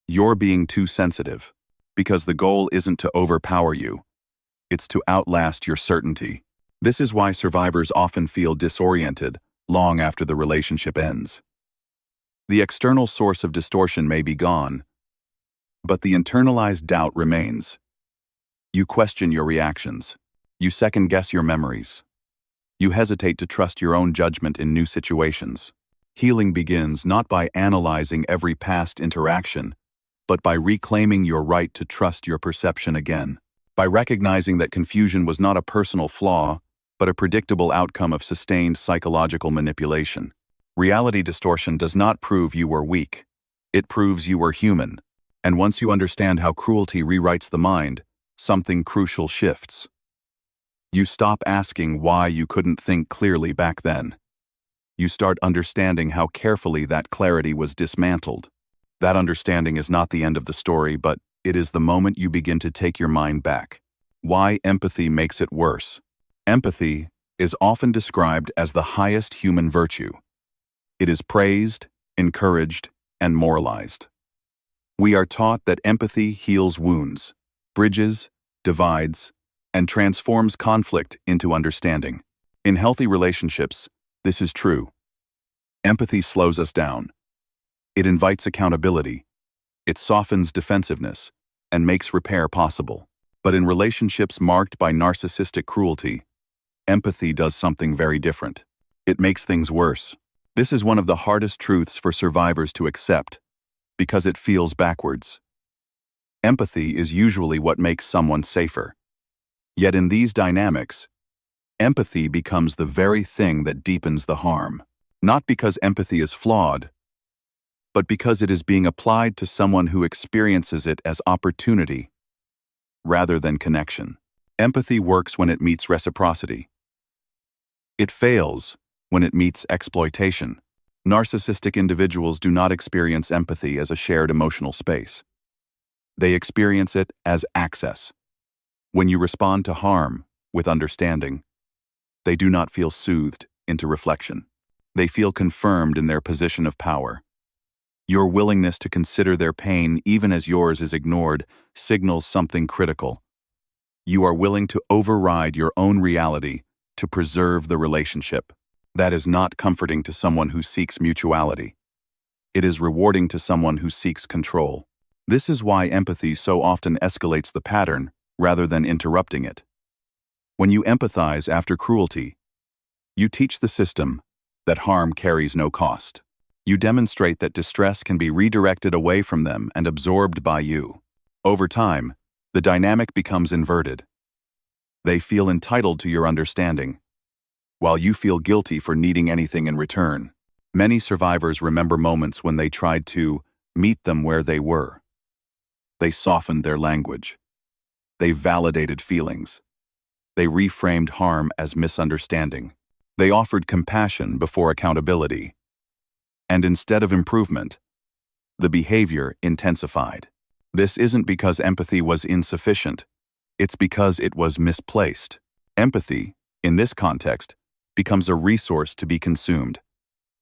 "You're being too sensitive," because the goal isn't to overpower you. It's to outlast your certainty. This is why survivors often feel disoriented long after the relationship ends. The external source of distortion may be gone, but the internalized doubt remains. You question your reactions. You second-guess your memories. You hesitate to trust your own judgment in new situations. Healing begins not by analyzing every past interaction, but by reclaiming your right to trust your perception again. By recognizing that confusion was not a personal flaw, but a predictable outcome of sustained psychological manipulation. Reality distortion does not prove you were weak. It proves you were human. And once you understand how cruelty rewrites the mind, something crucial shifts. You stop asking why you couldn't think clearly back then. You start understanding how carefully that clarity was dismantled. That understanding is not the end of the story, but it is the moment you begin to take your mind back. Why empathy makes it worse. Empathy is often described as the highest human virtue. It is praised, encouraged, and moralized. We are taught that empathy heals wounds, bridges, divides, and transforms conflict into understanding. In healthy relationships, this is true. Empathy slows us down. It invites accountability. It softens defensiveness and makes repair possible. But in relationships marked by narcissistic cruelty, empathy does something very different. It makes things worse. This is one of the hardest truths for survivors to accept, because it feels backwards. Empathy is usually what makes someone safer. Yet in these dynamics, empathy becomes the very thing that deepens the harm. Not because empathy is flawed, but because it is being applied to someone who experiences it as opportunity rather than connection. Empathy works when it meets reciprocity. It fails when it meets exploitation. Narcissistic individuals do not experience empathy as a shared emotional space. They experience it as access. When you respond to harm with understanding, they do not feel soothed into reflection. They feel confirmed in their position of power. Your willingness to consider their pain, even as yours is ignored, signals something critical. You are willing to override your own reality to preserve the relationship. That is not comforting to someone who seeks mutuality. It is rewarding to someone who seeks control. This is why empathy so often escalates the pattern rather than interrupting it. When you empathize after cruelty, you teach the system that harm carries no cost. You demonstrate that distress can be redirected away from them and absorbed by you. Over time, the dynamic becomes inverted. They feel entitled to your understanding, while you feel guilty for needing anything in return. Many survivors remember moments when they tried to meet them where they were. They softened their language. They validated feelings. They reframed harm as misunderstanding. They offered compassion before accountability. And instead of improvement, the behavior intensified. This isn't because empathy was insufficient. It's because it was misplaced. Empathy, in this context, becomes a resource to be consumed.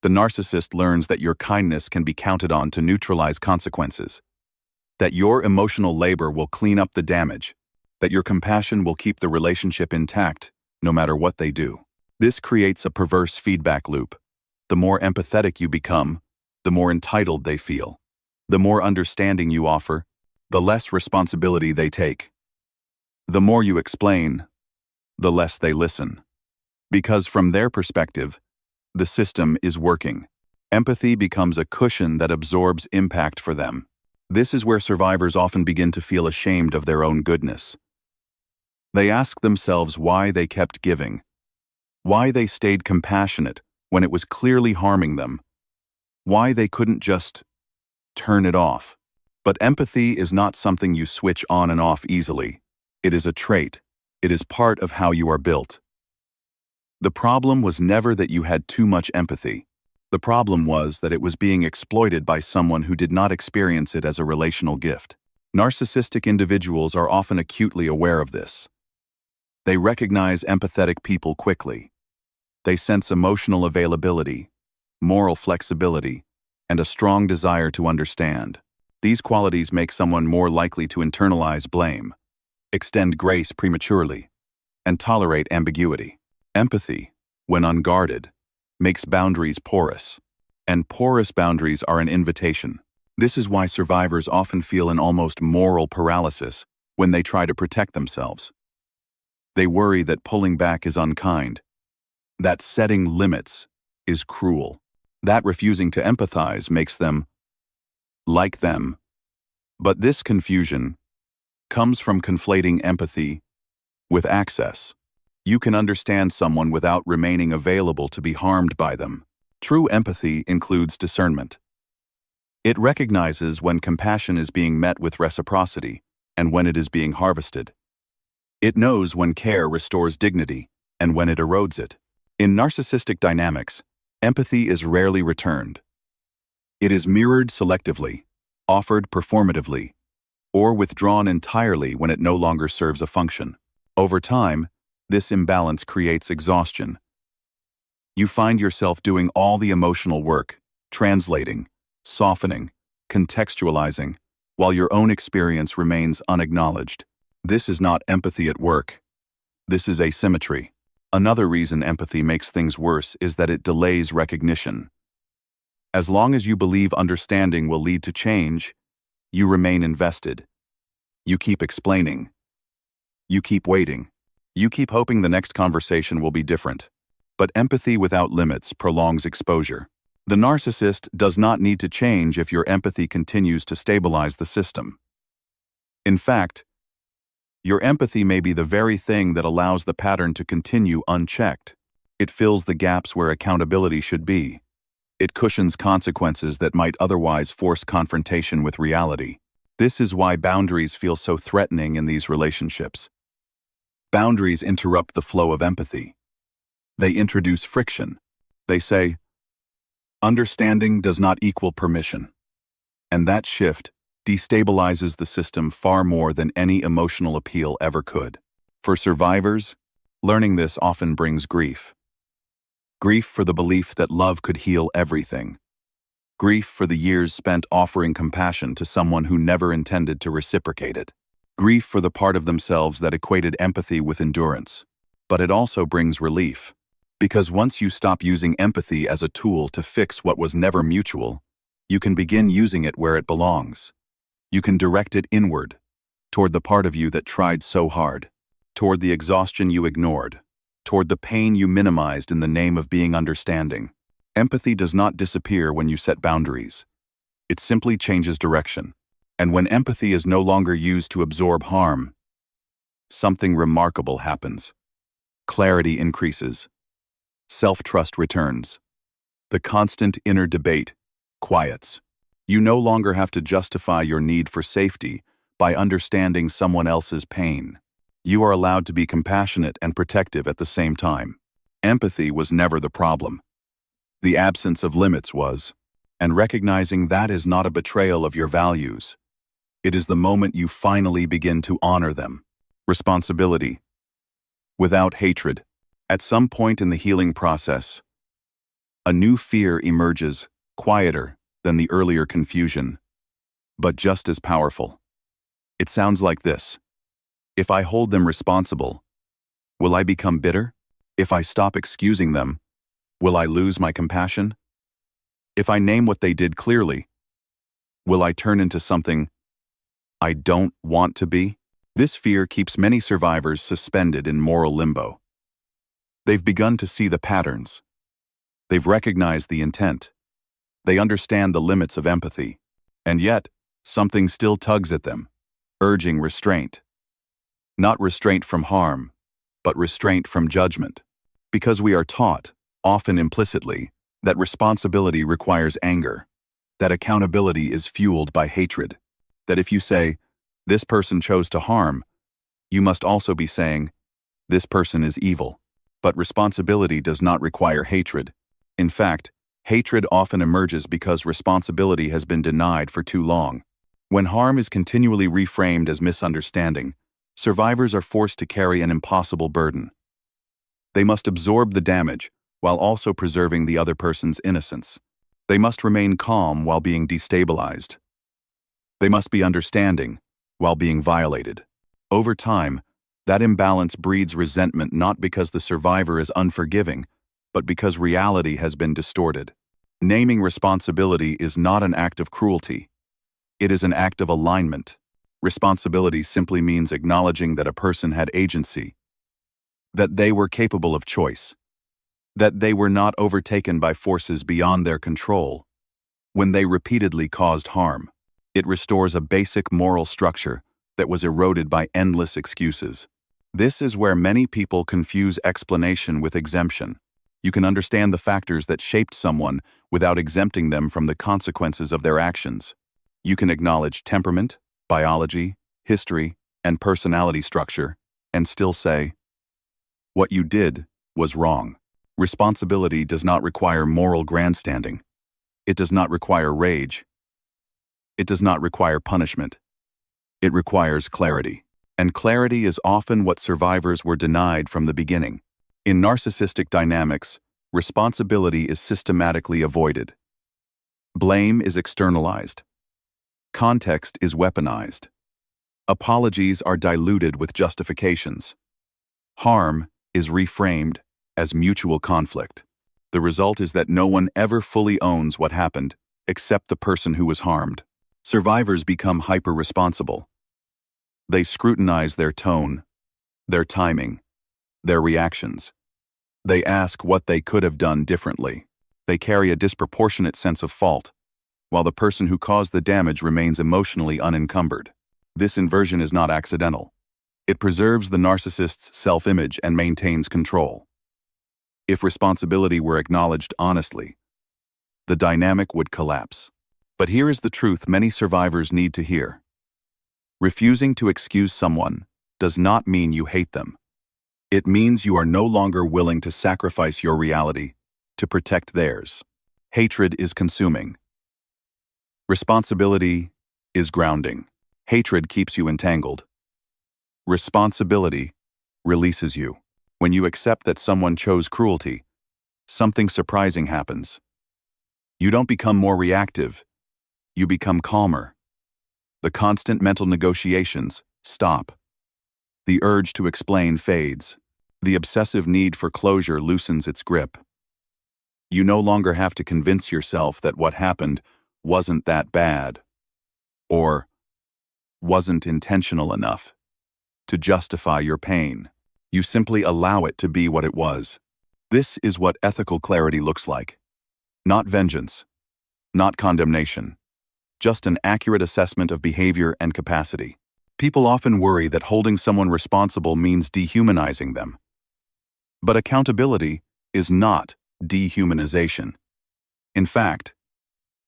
The narcissist learns that your kindness can be counted on to neutralize consequences, that your emotional labor will clean up the damage, that your compassion will keep the relationship intact no matter what they do. This creates a perverse feedback loop. The more empathetic you become, the more entitled they feel. The more understanding you offer, the less responsibility they take. The more you explain, the less they listen. Because from their perspective, the system is working. Empathy becomes a cushion that absorbs impact for them. This is where survivors often begin to feel ashamed of their own goodness. They ask themselves why they kept giving, why they stayed compassionate when it was clearly harming them, why they couldn't just turn it off. But empathy is not something you switch on and off easily. It is a trait. It is part of how you are built. The problem was never that you had too much empathy. The problem was that it was being exploited by someone who did not experience it as a relational gift. Narcissistic individuals are often acutely aware of this. They recognize empathetic people quickly. They sense emotional availability, moral flexibility, and a strong desire to understand. These qualities make someone more likely to internalize blame, extend grace prematurely, and tolerate ambiguity. Empathy, when unguarded, makes boundaries porous, and porous boundaries are an invitation. This is why survivors often feel an almost moral paralysis when they try to protect themselves. They worry that pulling back is unkind, that setting limits is cruel, that refusing to empathize makes them like them. But this confusion comes from conflating empathy with access. You can understand someone without remaining available to be harmed by them. True empathy includes discernment. It recognizes when compassion is being met with reciprocity and when it is being harvested. It knows when care restores dignity and when it erodes it. In narcissistic dynamics, empathy is rarely returned. It is mirrored selectively, offered performatively, or withdrawn entirely when it no longer serves a function. Over time, this imbalance creates exhaustion. You find yourself doing all the emotional work, translating, softening, contextualizing, while your own experience remains unacknowledged. This is not empathy at work. This is asymmetry. Another reason empathy makes things worse is that it delays recognition. As long as you believe understanding will lead to change, you remain invested. You keep explaining. You keep waiting. You keep hoping the next conversation will be different. But empathy without limits prolongs exposure. The narcissist does not need to change if your empathy continues to stabilize the system. In fact, your empathy may be the very thing that allows the pattern to continue unchecked. It fills the gaps where accountability should be. It cushions consequences that might otherwise force confrontation with reality. This is why boundaries feel so threatening in these relationships. Boundaries interrupt the flow of empathy. They introduce friction. They say, understanding does not equal permission. And that shift destabilizes the system far more than any emotional appeal ever could. For survivors, learning this often brings grief. Grief for the belief that love could heal everything. Grief for the years spent offering compassion to someone who never intended to reciprocate it. Grief for the part of themselves that equated empathy with endurance. But it also brings relief. Because once you stop using empathy as a tool to fix what was never mutual, you can begin using it where it belongs. You can direct it inward, toward the part of you that tried so hard, toward the exhaustion you ignored, toward the pain you minimized in the name of being understanding. Empathy does not disappear when you set boundaries. It simply changes direction. And when empathy is no longer used to absorb harm, something remarkable happens. Clarity increases. Self-trust returns. The constant inner debate quiets. You no longer have to justify your need for safety by understanding someone else's pain. You are allowed to be compassionate and protective at the same time. Empathy was never the problem. The absence of limits was, and recognizing that is not a betrayal of your values. It is the moment you finally begin to honor them. Responsibility. Without hatred. At some point in the healing process, a new fear emerges, quieter than the earlier confusion, but just as powerful. It sounds like this. If I hold them responsible, will I become bitter? If I stop excusing them, will I lose my compassion? If I name what they did clearly, will I turn into something I don't want to be? This fear keeps many survivors suspended in moral limbo. They've begun to see the patterns. They've recognized the intent. They understand the limits of empathy. And yet, something still tugs at them, urging restraint. Not restraint from harm, but restraint from judgment. Because we are taught, often implicitly, that responsibility requires anger, that accountability is fueled by hatred, that if you say, this person chose to harm, you must also be saying, this person is evil. But responsibility does not require hatred. In fact, hatred often emerges because responsibility has been denied for too long. When harm is continually reframed as misunderstanding, survivors are forced to carry an impossible burden. They must absorb the damage while also preserving the other person's innocence. They must remain calm while being destabilized. They must be understanding while being violated. Over time, that imbalance breeds resentment not because the survivor is unforgiving, but because reality has been distorted. Naming responsibility is not an act of cruelty. It is an act of alignment. Responsibility simply means acknowledging that a person had agency, that they were capable of choice, that they were not overtaken by forces beyond their control. When they repeatedly caused harm, it restores a basic moral structure that was eroded by endless excuses. This is where many people confuse explanation with exemption. You can understand the factors that shaped someone without exempting them from the consequences of their actions. You can acknowledge temperament, biology, history, and personality structure, and still say, "What you did was wrong." Responsibility does not require moral grandstanding. It does not require rage. It does not require punishment. It requires clarity. And clarity is often what survivors were denied from the beginning. In narcissistic dynamics, responsibility is systematically avoided. Blame is externalized. Context is weaponized. Apologies are diluted with justifications. Harm is reframed as mutual conflict. The result is that no one ever fully owns what happened, except the person who was harmed. Survivors become hyper-responsible. They scrutinize their tone, their timing, their reactions. They ask what they could have done differently. They carry a disproportionate sense of fault, while the person who caused the damage remains emotionally unencumbered. This inversion is not accidental. It preserves the narcissist's self-image and maintains control. If responsibility were acknowledged honestly, the dynamic would collapse. But here is the truth many survivors need to hear. Refusing to excuse someone does not mean you hate them. It means you are no longer willing to sacrifice your reality to protect theirs. Hatred is consuming. Responsibility is grounding. Hatred keeps you entangled. Responsibility releases you. When you accept that someone chose cruelty, something surprising happens. You don't become more reactive. You become calmer. The constant mental negotiations stop. The urge to explain fades. The obsessive need for closure loosens its grip. You no longer have to convince yourself that what happened wasn't that bad, or wasn't intentional enough to justify your pain. You simply allow it to be what it was. This is what ethical clarity looks like. Not vengeance, not condemnation, just an accurate assessment of behavior and capacity. People often worry that holding someone responsible means dehumanizing them. But accountability is not dehumanization. In fact,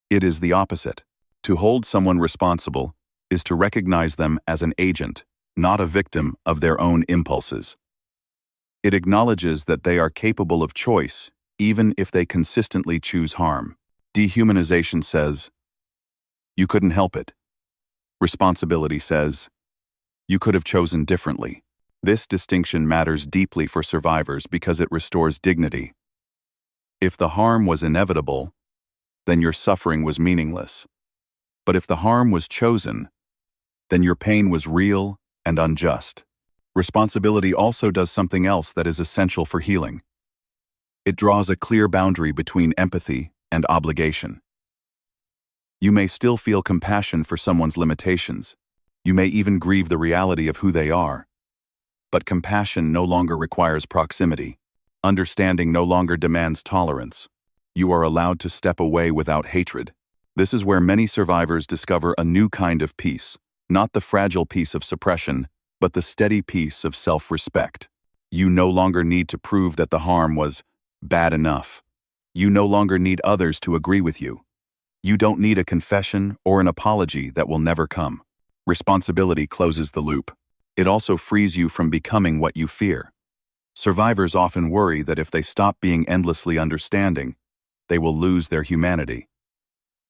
it is the opposite. To hold someone responsible is to recognize them as an agent, not a victim of their own impulses. It acknowledges that they are capable of choice, even if they consistently choose harm. Dehumanization says, "You couldn't help it." Responsibility says, "You could have chosen differently." This distinction matters deeply for survivors because it restores dignity. If the harm was inevitable, then your suffering was meaningless. But if the harm was chosen, then your pain was real and unjust. Responsibility also does something else that is essential for healing. It draws a clear boundary between empathy and obligation. You may still feel compassion for someone's limitations. You may even grieve the reality of who they are. But compassion no longer requires proximity. Understanding no longer demands tolerance. You are allowed to step away without hatred. This is where many survivors discover a new kind of peace, not the fragile peace of suppression, but the steady peace of self-respect. You no longer need to prove that the harm was bad enough. You no longer need others to agree with you. You don't need a confession or an apology that will never come. Responsibility closes the loop. It also frees you from becoming what you fear. Survivors often worry that if they stop being endlessly understanding, they will lose their humanity.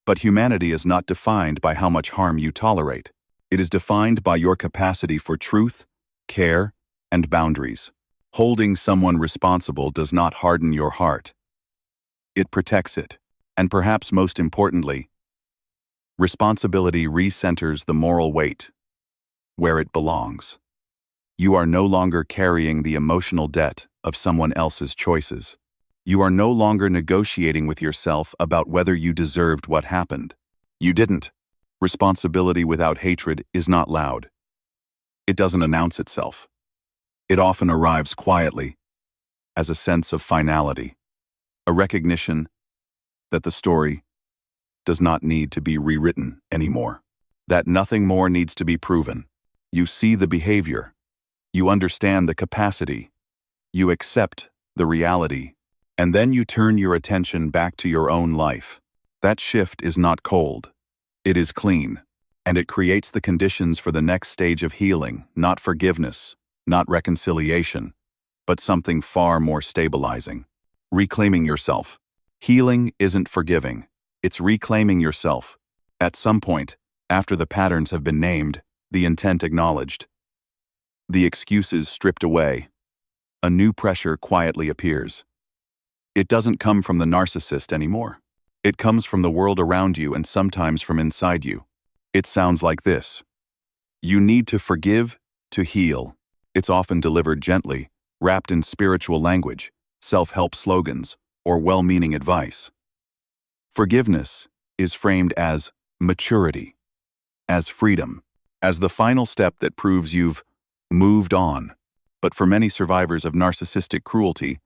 But humanity is not defined by how much harm you tolerate. It is defined by your capacity for truth, care, and boundaries. Holding someone responsible does not harden your heart. It protects it. And perhaps most importantly, responsibility recenters the moral weight where it belongs. You are no longer carrying the emotional debt of someone else's choices. You are no longer negotiating with yourself about whether you deserved what happened. You didn't. Responsibility without hatred is not loud. It doesn't announce itself. It often arrives quietly, as a sense of finality, a recognition that the story does not need to be rewritten anymore, that nothing more needs to be proven. You see the behavior, you understand the capacity, you accept the reality, and then you turn your attention back to your own life. That shift is not cold, it is clean, and it creates the conditions for the next stage of healing, not forgiveness, not reconciliation, but something far more stabilizing. Reclaiming yourself. Healing isn't forgiving. It's reclaiming yourself. At some point, after the patterns have been named, the intent acknowledged, the excuses stripped away, a new pressure quietly appears. It doesn't come from the narcissist anymore. It comes from the world around you and sometimes from inside you. It sounds like this. You need to forgive to heal. It's often delivered gently, wrapped in spiritual language, self-help slogans, or well-meaning advice. Forgiveness is framed as maturity, as freedom, as the final step that proves you've moved on. But for many survivors of narcissistic cruelty,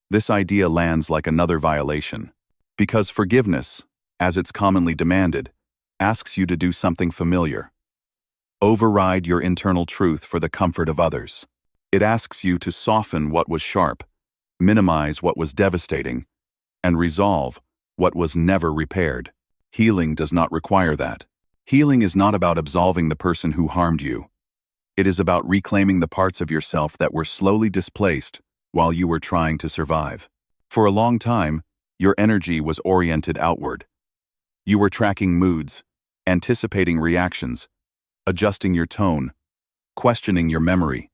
this idea lands like another violation. Because forgiveness, as it's commonly demanded, asks you to do something familiar. Override your internal truth for the comfort of others. It asks you to soften what was sharp, minimize what was devastating, and resolve what was never repaired. Healing does not require that. Healing is not about absolving the person who harmed you. It is about reclaiming the parts of yourself that were slowly displaced while you were trying to survive. For a long time, your energy was oriented outward. You were tracking moods, anticipating reactions, adjusting your tone, questioning your memory,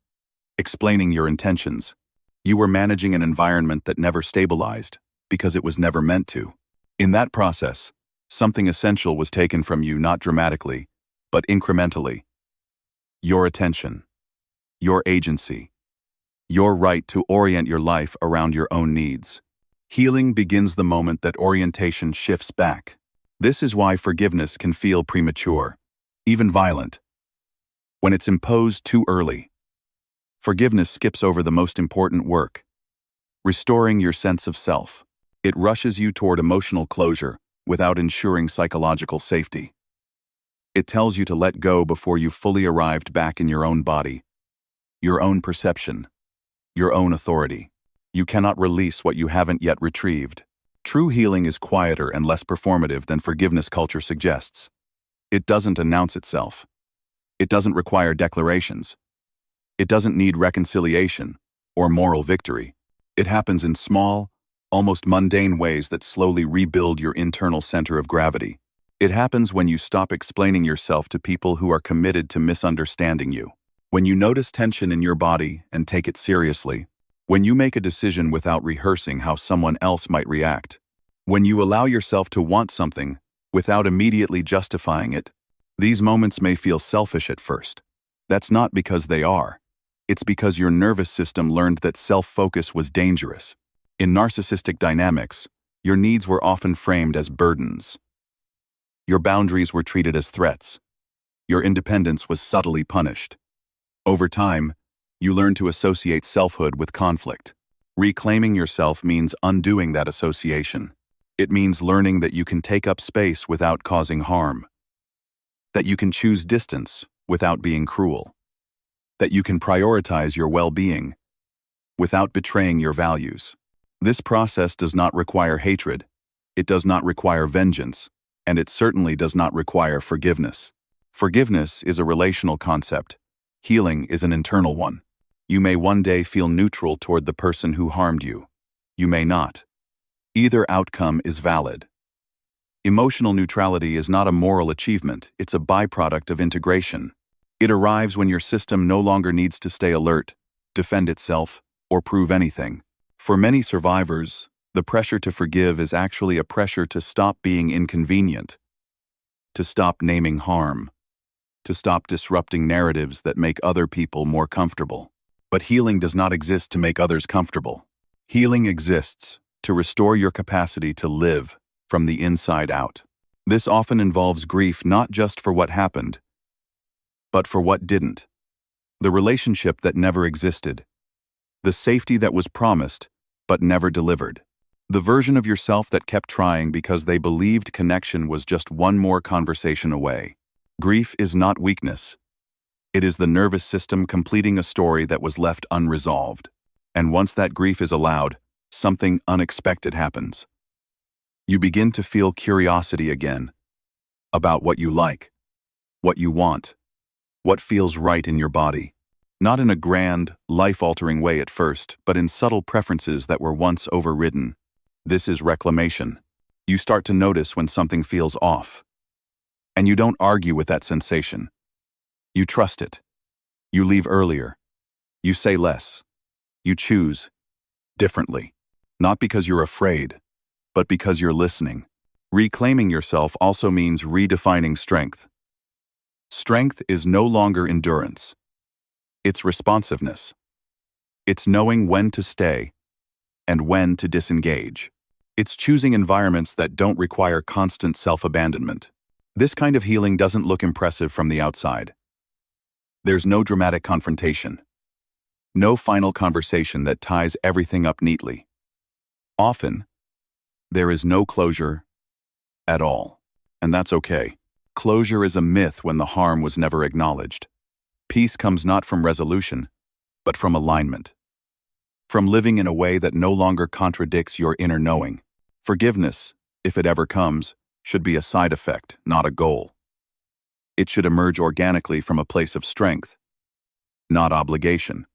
explaining your intentions. You were managing an environment that never stabilized because it was never meant to. In that process, something essential was taken from you, not dramatically, but incrementally. Your attention, your agency, your right to orient your life around your own needs. Healing begins the moment that orientation shifts back. This is why forgiveness can feel premature, even violent, when it's imposed too early. Forgiveness skips over the most important work, restoring your sense of self. It rushes you toward emotional closure without ensuring psychological safety. It tells you to let go before you've fully arrived back in your own body, your own perception, your own authority. You cannot release what you haven't yet retrieved. True healing is quieter and less performative than forgiveness culture suggests. It doesn't announce itself. It doesn't require declarations. It doesn't need reconciliation or moral victory. It happens in small, almost mundane ways that slowly rebuild your internal center of gravity. It happens when you stop explaining yourself to people who are committed to misunderstanding you. When you notice tension in your body and take it seriously. When you make a decision without rehearsing how someone else might react. When you allow yourself to want something without immediately justifying it. These moments may feel selfish at first. That's not because they are. It's because your nervous system learned that self-focus was dangerous. In narcissistic dynamics, your needs were often framed as burdens. Your boundaries were treated as threats. Your independence was subtly punished. Over time, you learn to associate selfhood with conflict. Reclaiming yourself means undoing that association. It means learning that you can take up space without causing harm. That you can choose distance without being cruel. That you can prioritize your well-being without betraying your values. This process does not require hatred. It does not require vengeance. And it certainly does not require forgiveness. Forgiveness is a relational concept. Healing is an internal one. You may one day feel neutral toward the person who harmed you. You may not. Either outcome is valid. Emotional neutrality is not a moral achievement, it's a byproduct of integration. It arrives when your system no longer needs to stay alert, defend itself, or prove anything. For many survivors, the pressure to forgive is actually a pressure to stop being inconvenient, to stop naming harm, to stop disrupting narratives that make other people more comfortable. But healing does not exist to make others comfortable. Healing exists to restore your capacity to live from the inside out. This often involves grief not just for what happened, but for what didn't. The relationship that never existed. The safety that was promised, but never delivered. The version of yourself that kept trying because they believed connection was just one more conversation away. Grief is not weakness. It is the nervous system completing a story that was left unresolved. And once that grief is allowed, something unexpected happens. You begin to feel curiosity again about what you like, what you want, what feels right in your body. Not in a grand, life-altering way at first, but in subtle preferences that were once overridden. This is reclamation. You start to notice when something feels off. And you don't argue with that sensation. You trust it. You leave earlier. You say less. You choose differently. Not because you're afraid, but because you're listening. Reclaiming yourself also means redefining strength. Strength is no longer endurance. It's responsiveness. It's knowing when to stay and when to disengage. It's choosing environments that don't require constant self-abandonment. This kind of healing doesn't look impressive from the outside. There's no dramatic confrontation. No final conversation that ties everything up neatly. Often, there is no closure at all. And that's okay. Closure is a myth when the harm was never acknowledged. Peace comes not from resolution, but from alignment. From living in a way that no longer contradicts your inner knowing. Forgiveness, if it ever comes, should be a side effect, not a goal. It should emerge organically from a place of strength, not obligation.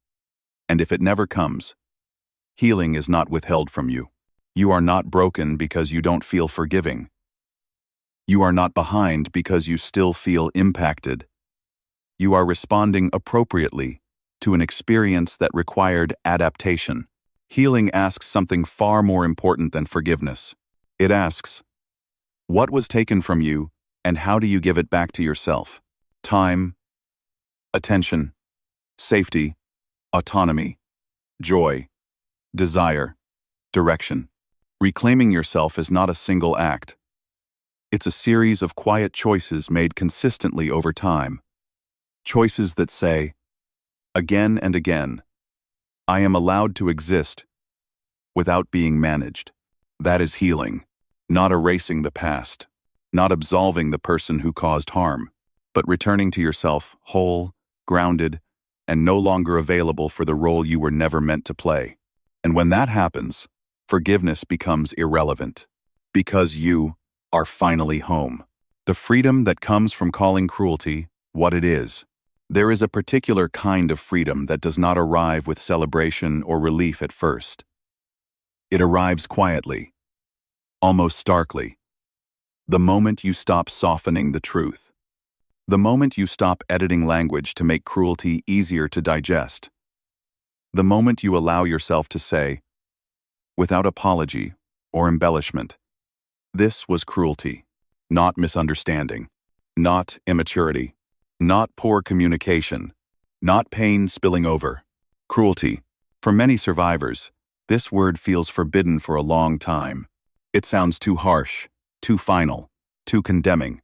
And if it never comes, healing is not withheld from you. You are not broken because you don't feel forgiving. You are not behind because you still feel impacted. You are responding appropriately to an experience that required adaptation. Healing asks something far more important than forgiveness. It asks, what was taken from you, and how do you give it back to yourself? Time, attention, safety, autonomy, joy, desire, direction. Reclaiming yourself is not a single act. It's a series of quiet choices made consistently over time. Choices that say, again and again, I am allowed to exist without being managed. That is healing, not erasing the past, not absolving the person who caused harm, but returning to yourself whole, grounded, and no longer available for the role you were never meant to play. And when that happens, forgiveness becomes irrelevant, because you are finally home. The freedom that comes from calling cruelty what it is. There is a particular kind of freedom that does not arrive with celebration or relief at first. It arrives quietly, almost starkly. The moment you stop softening the truth. The moment you stop editing language to make cruelty easier to digest. The moment you allow yourself to say, without apology or embellishment, this was cruelty, not misunderstanding, not immaturity, not poor communication, not pain spilling over. Cruelty. For many survivors, this word feels forbidden for a long time. It sounds too harsh, too final, too condemning.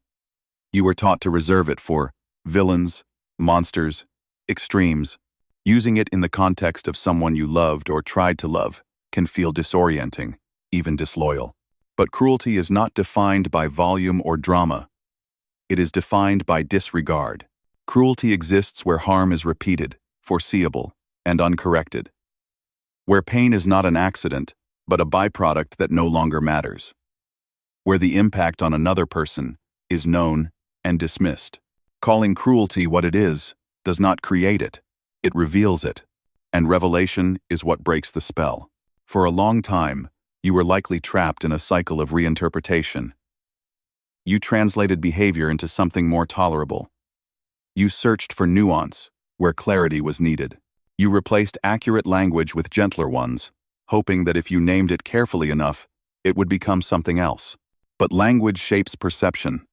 You were taught to reserve it for villains, monsters, extremes. Using it in the context of someone you loved or tried to love can feel disorienting, even disloyal. But cruelty is not defined by volume or drama. It is defined by disregard. Cruelty exists where harm is repeated, foreseeable, and uncorrected. Where pain is not an accident, but a byproduct that no longer matters. Where the impact on another person is known and dismissed. Calling cruelty what it is does not create it. It reveals it. And revelation is what breaks the spell. For a long time, you were likely trapped in a cycle of reinterpretation. You translated behavior into something more tolerable. You searched for nuance where clarity was needed. You replaced accurate language with gentler ones, hoping that if you named it carefully enough, it would become something else. But language shapes perception,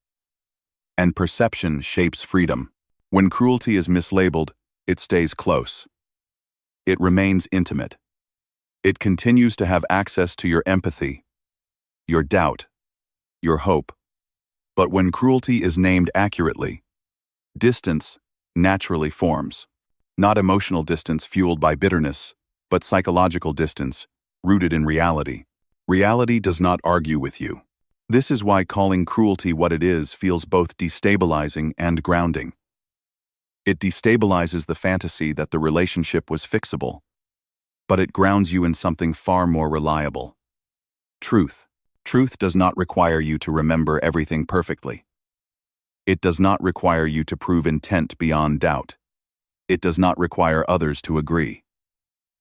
and perception shapes freedom. When cruelty is mislabeled, it stays close. It remains intimate. It continues to have access to your empathy, your doubt, your hope. But when cruelty is named accurately, distance naturally forms. Not emotional distance fueled by bitterness, but psychological distance rooted in reality. Reality does not argue with you. This is why calling cruelty what it is feels both destabilizing and grounding. It destabilizes the fantasy that the relationship was fixable, but it grounds you in something far more reliable. Truth. Truth does not require you to remember everything perfectly. It does not require you to prove intent beyond doubt. It does not require others to agree.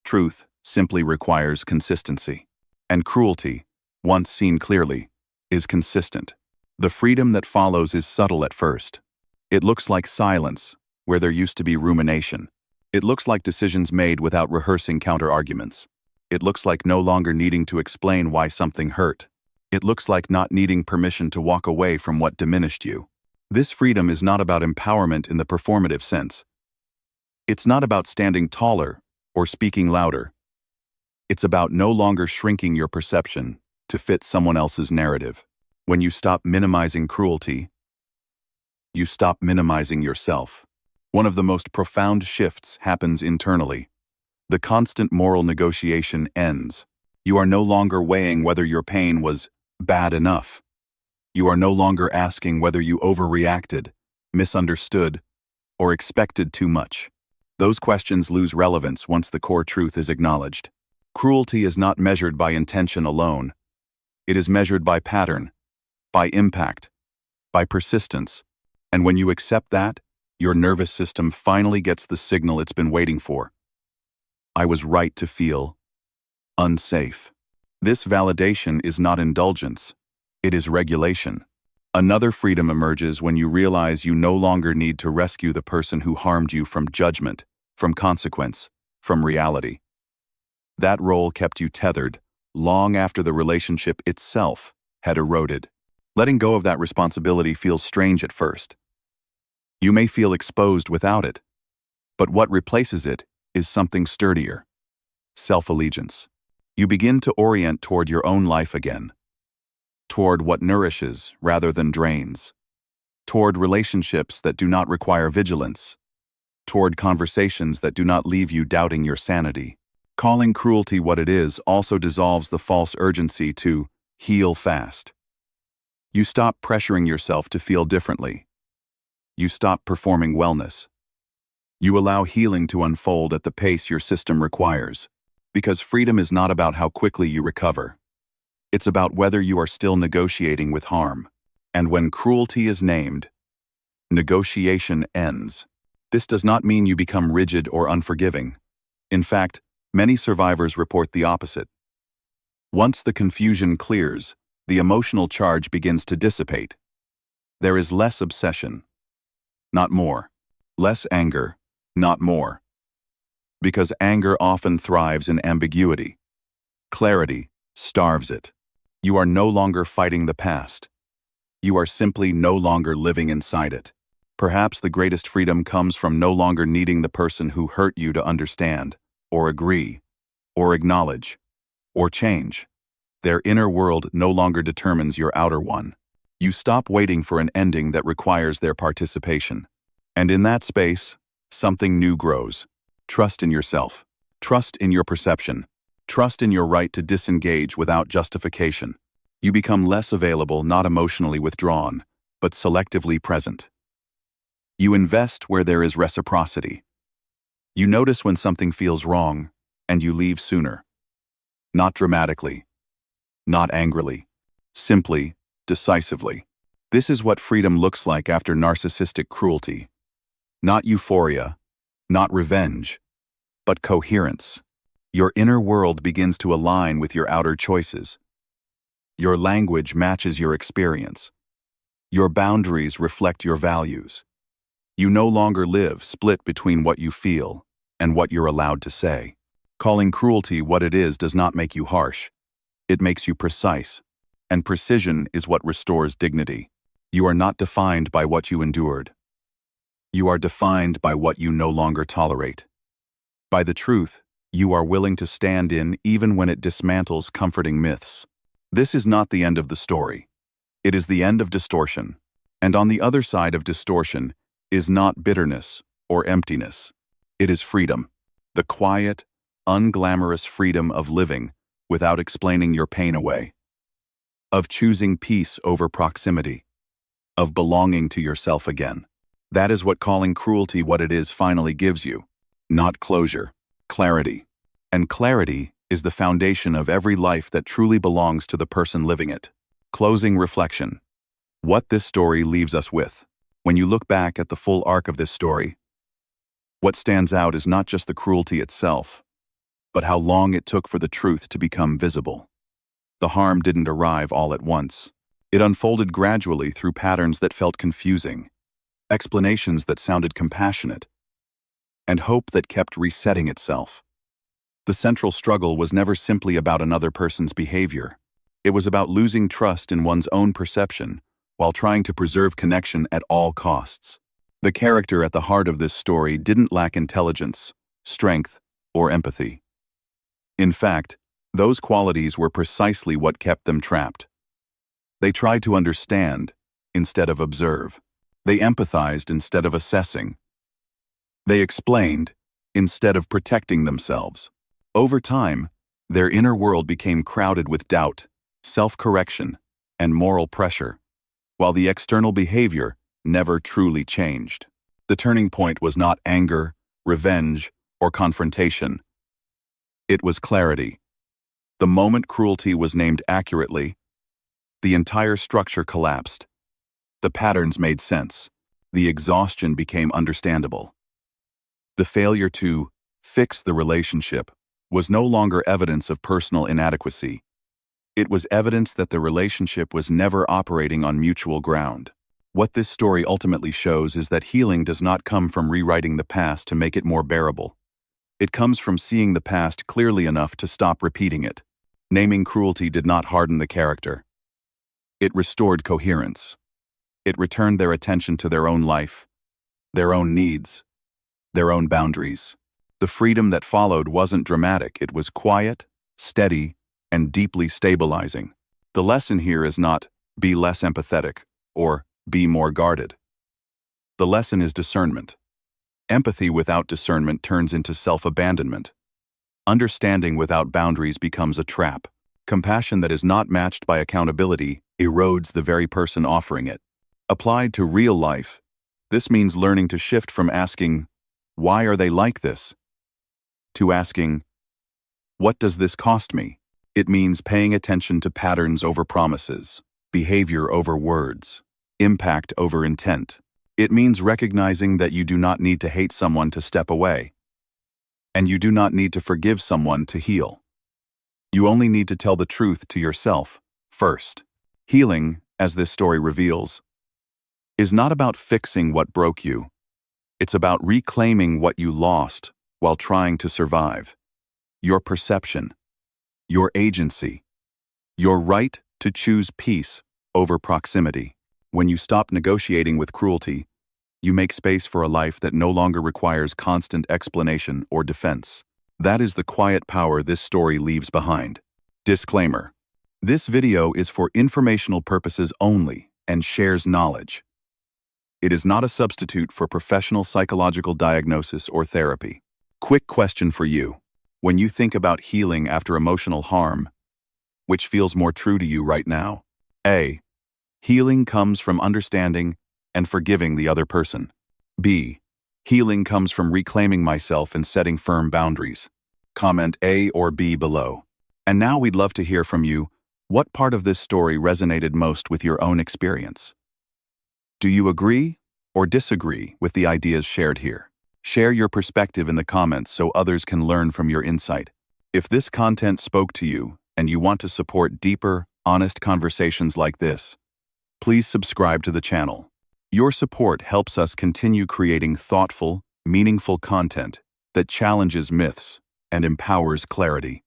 Truth simply requires consistency. And cruelty, once seen clearly, is consistent. The freedom that follows is subtle at first. It looks like silence, where there used to be rumination. It looks like decisions made without rehearsing counter-arguments. It looks like no longer needing to explain why something hurt. It looks like not needing permission to walk away from what diminished you. This freedom is not about empowerment in the performative sense. It's not about standing taller or speaking louder. It's about no longer shrinking your perception to fit someone else's narrative. When you stop minimizing cruelty, you stop minimizing yourself. One of the most profound shifts happens internally. The constant moral negotiation ends. You are no longer weighing whether your pain was bad enough. You are no longer asking whether you overreacted, misunderstood, or expected too much. Those questions lose relevance once the core truth is acknowledged. Cruelty is not measured by intention alone. It is measured by pattern, by impact, by persistence. And when you accept that, your nervous system finally gets the signal it's been waiting for. I was right to feel unsafe. This validation is not indulgence. It is regulation. Another freedom emerges when you realize you no longer need to rescue the person who harmed you from judgment, from consequence, from reality. That role kept you tethered long after the relationship itself had eroded. Letting go of that responsibility feels strange at first. You may feel exposed without it, but what replaces it is something sturdier: self-allegiance. You begin to orient toward your own life again, toward what nourishes rather than drains, toward relationships that do not require vigilance, toward conversations that do not leave you doubting your sanity. Calling cruelty what it is also dissolves the false urgency to heal fast. You stop pressuring yourself to feel differently. You stop performing wellness. You allow healing to unfold at the pace your system requires, because freedom is not about how quickly you recover. It's about whether you are still negotiating with harm. And when cruelty is named, negotiation ends. This does not mean you become rigid or unforgiving. In fact, many survivors report the opposite. Once the confusion clears, the emotional charge begins to dissipate. There is less obsession, not more. Less anger, not more. Because anger often thrives in ambiguity. Clarity starves it. You are no longer fighting the past. You are simply no longer living inside it. Perhaps the greatest freedom comes from no longer needing the person who hurt you to understand, or agree, or acknowledge, or change. Their inner world no longer determines your outer one. You stop waiting for an ending that requires their participation. And in that space, something new grows. Trust in yourself. Trust in your perception. Trust in your right to disengage without justification. You become less available, not emotionally withdrawn, but selectively present. You invest where there is reciprocity. You notice when something feels wrong, and you leave sooner. Not dramatically, not angrily, simply, decisively. This is what freedom looks like after narcissistic cruelty. Not euphoria, not revenge, but coherence. Your inner world begins to align with your outer choices. Your language matches your experience. Your boundaries reflect your values. You no longer live split between what you feel and what you're allowed to say. Calling cruelty what it is does not make you harsh. It makes you precise, and precision is what restores dignity. You are not defined by what you endured. You are defined by what you no longer tolerate. By the truth you are willing to stand in even when it dismantles comforting myths. This is not the end of the story. It is the end of distortion. And on the other side of distortion is not bitterness or emptiness. It is freedom. The quiet, unglamorous freedom of living without explaining your pain away. Of choosing peace over proximity. Of belonging to yourself again. That is what calling cruelty what it is finally gives you. Not closure, clarity. And clarity is the foundation of every life that truly belongs to the person living it. Closing reflection. What this story leaves us with. When you look back at the full arc of this story, What stands out is not just the cruelty itself, but how long it took for the truth to become visible. The harm didn't arrive all at once. It unfolded gradually through patterns that felt confusing, explanations that sounded compassionate, and hope that kept resetting itself. The central struggle was never simply about another person's behavior. It was about losing trust in one's own perception while trying to preserve connection at all costs. The character at the heart of this story didn't lack intelligence, strength, or empathy. In fact, those qualities were precisely what kept them trapped. They tried to understand instead of observe. They empathized instead of assessing. They explained instead of protecting themselves. Over time, their inner world became crowded with doubt, self-correction, and moral pressure, while the external behavior never truly changed. The turning point was not anger, revenge, or confrontation. It was clarity. The moment cruelty was named accurately, the entire structure collapsed. The patterns made sense. The exhaustion became understandable. The failure to fix the relationship was no longer evidence of personal inadequacy. It was evidence that the relationship was never operating on mutual ground. What this story ultimately shows is that healing does not come from rewriting the past to make it more bearable. It comes from seeing the past clearly enough to stop repeating it. Naming cruelty did not harden the character. It restored coherence. It returned their attention to their own life, their own needs, their own boundaries. The freedom that followed wasn't dramatic, it was quiet, steady, and deeply stabilizing. The lesson here is not be less empathetic or be more guarded. The lesson is discernment. Empathy without discernment turns into self-abandonment. Understanding without boundaries becomes a trap. Compassion that is not matched by accountability erodes the very person offering it. Applied to real life, this means learning to shift from asking, "Why are they like this?" to asking, "What does this cost me?" It means paying attention to patterns over promises, behavior over words, impact over intent. It means recognizing that you do not need to hate someone to step away, and you do not need to forgive someone to heal. You only need to tell the truth to yourself first. Healing, as this story reveals, is not about fixing what broke you. It's about reclaiming what you lost while trying to survive. Your perception, your agency, your right to choose peace over proximity. When you stop negotiating with cruelty, you make space for a life that no longer requires constant explanation or defense. That is the quiet power this story leaves behind. Disclaimer: this video is for informational purposes only and shares knowledge. It is not a substitute for professional psychological diagnosis or therapy. Quick question for you. When you think about healing after emotional harm, which feels more true to you right now? A. Healing comes from understanding and forgiving the other person. B. Healing comes from reclaiming myself and setting firm boundaries. Comment A or B below. And now we'd love to hear from you. What part of this story resonated most with your own experience? Do you agree or disagree with the ideas shared here? Share your perspective in the comments so others can learn from your insight. If this content spoke to you and you want to support deeper, honest conversations like this, please subscribe to the channel. Your support helps us continue creating thoughtful, meaningful content that challenges myths and empowers clarity.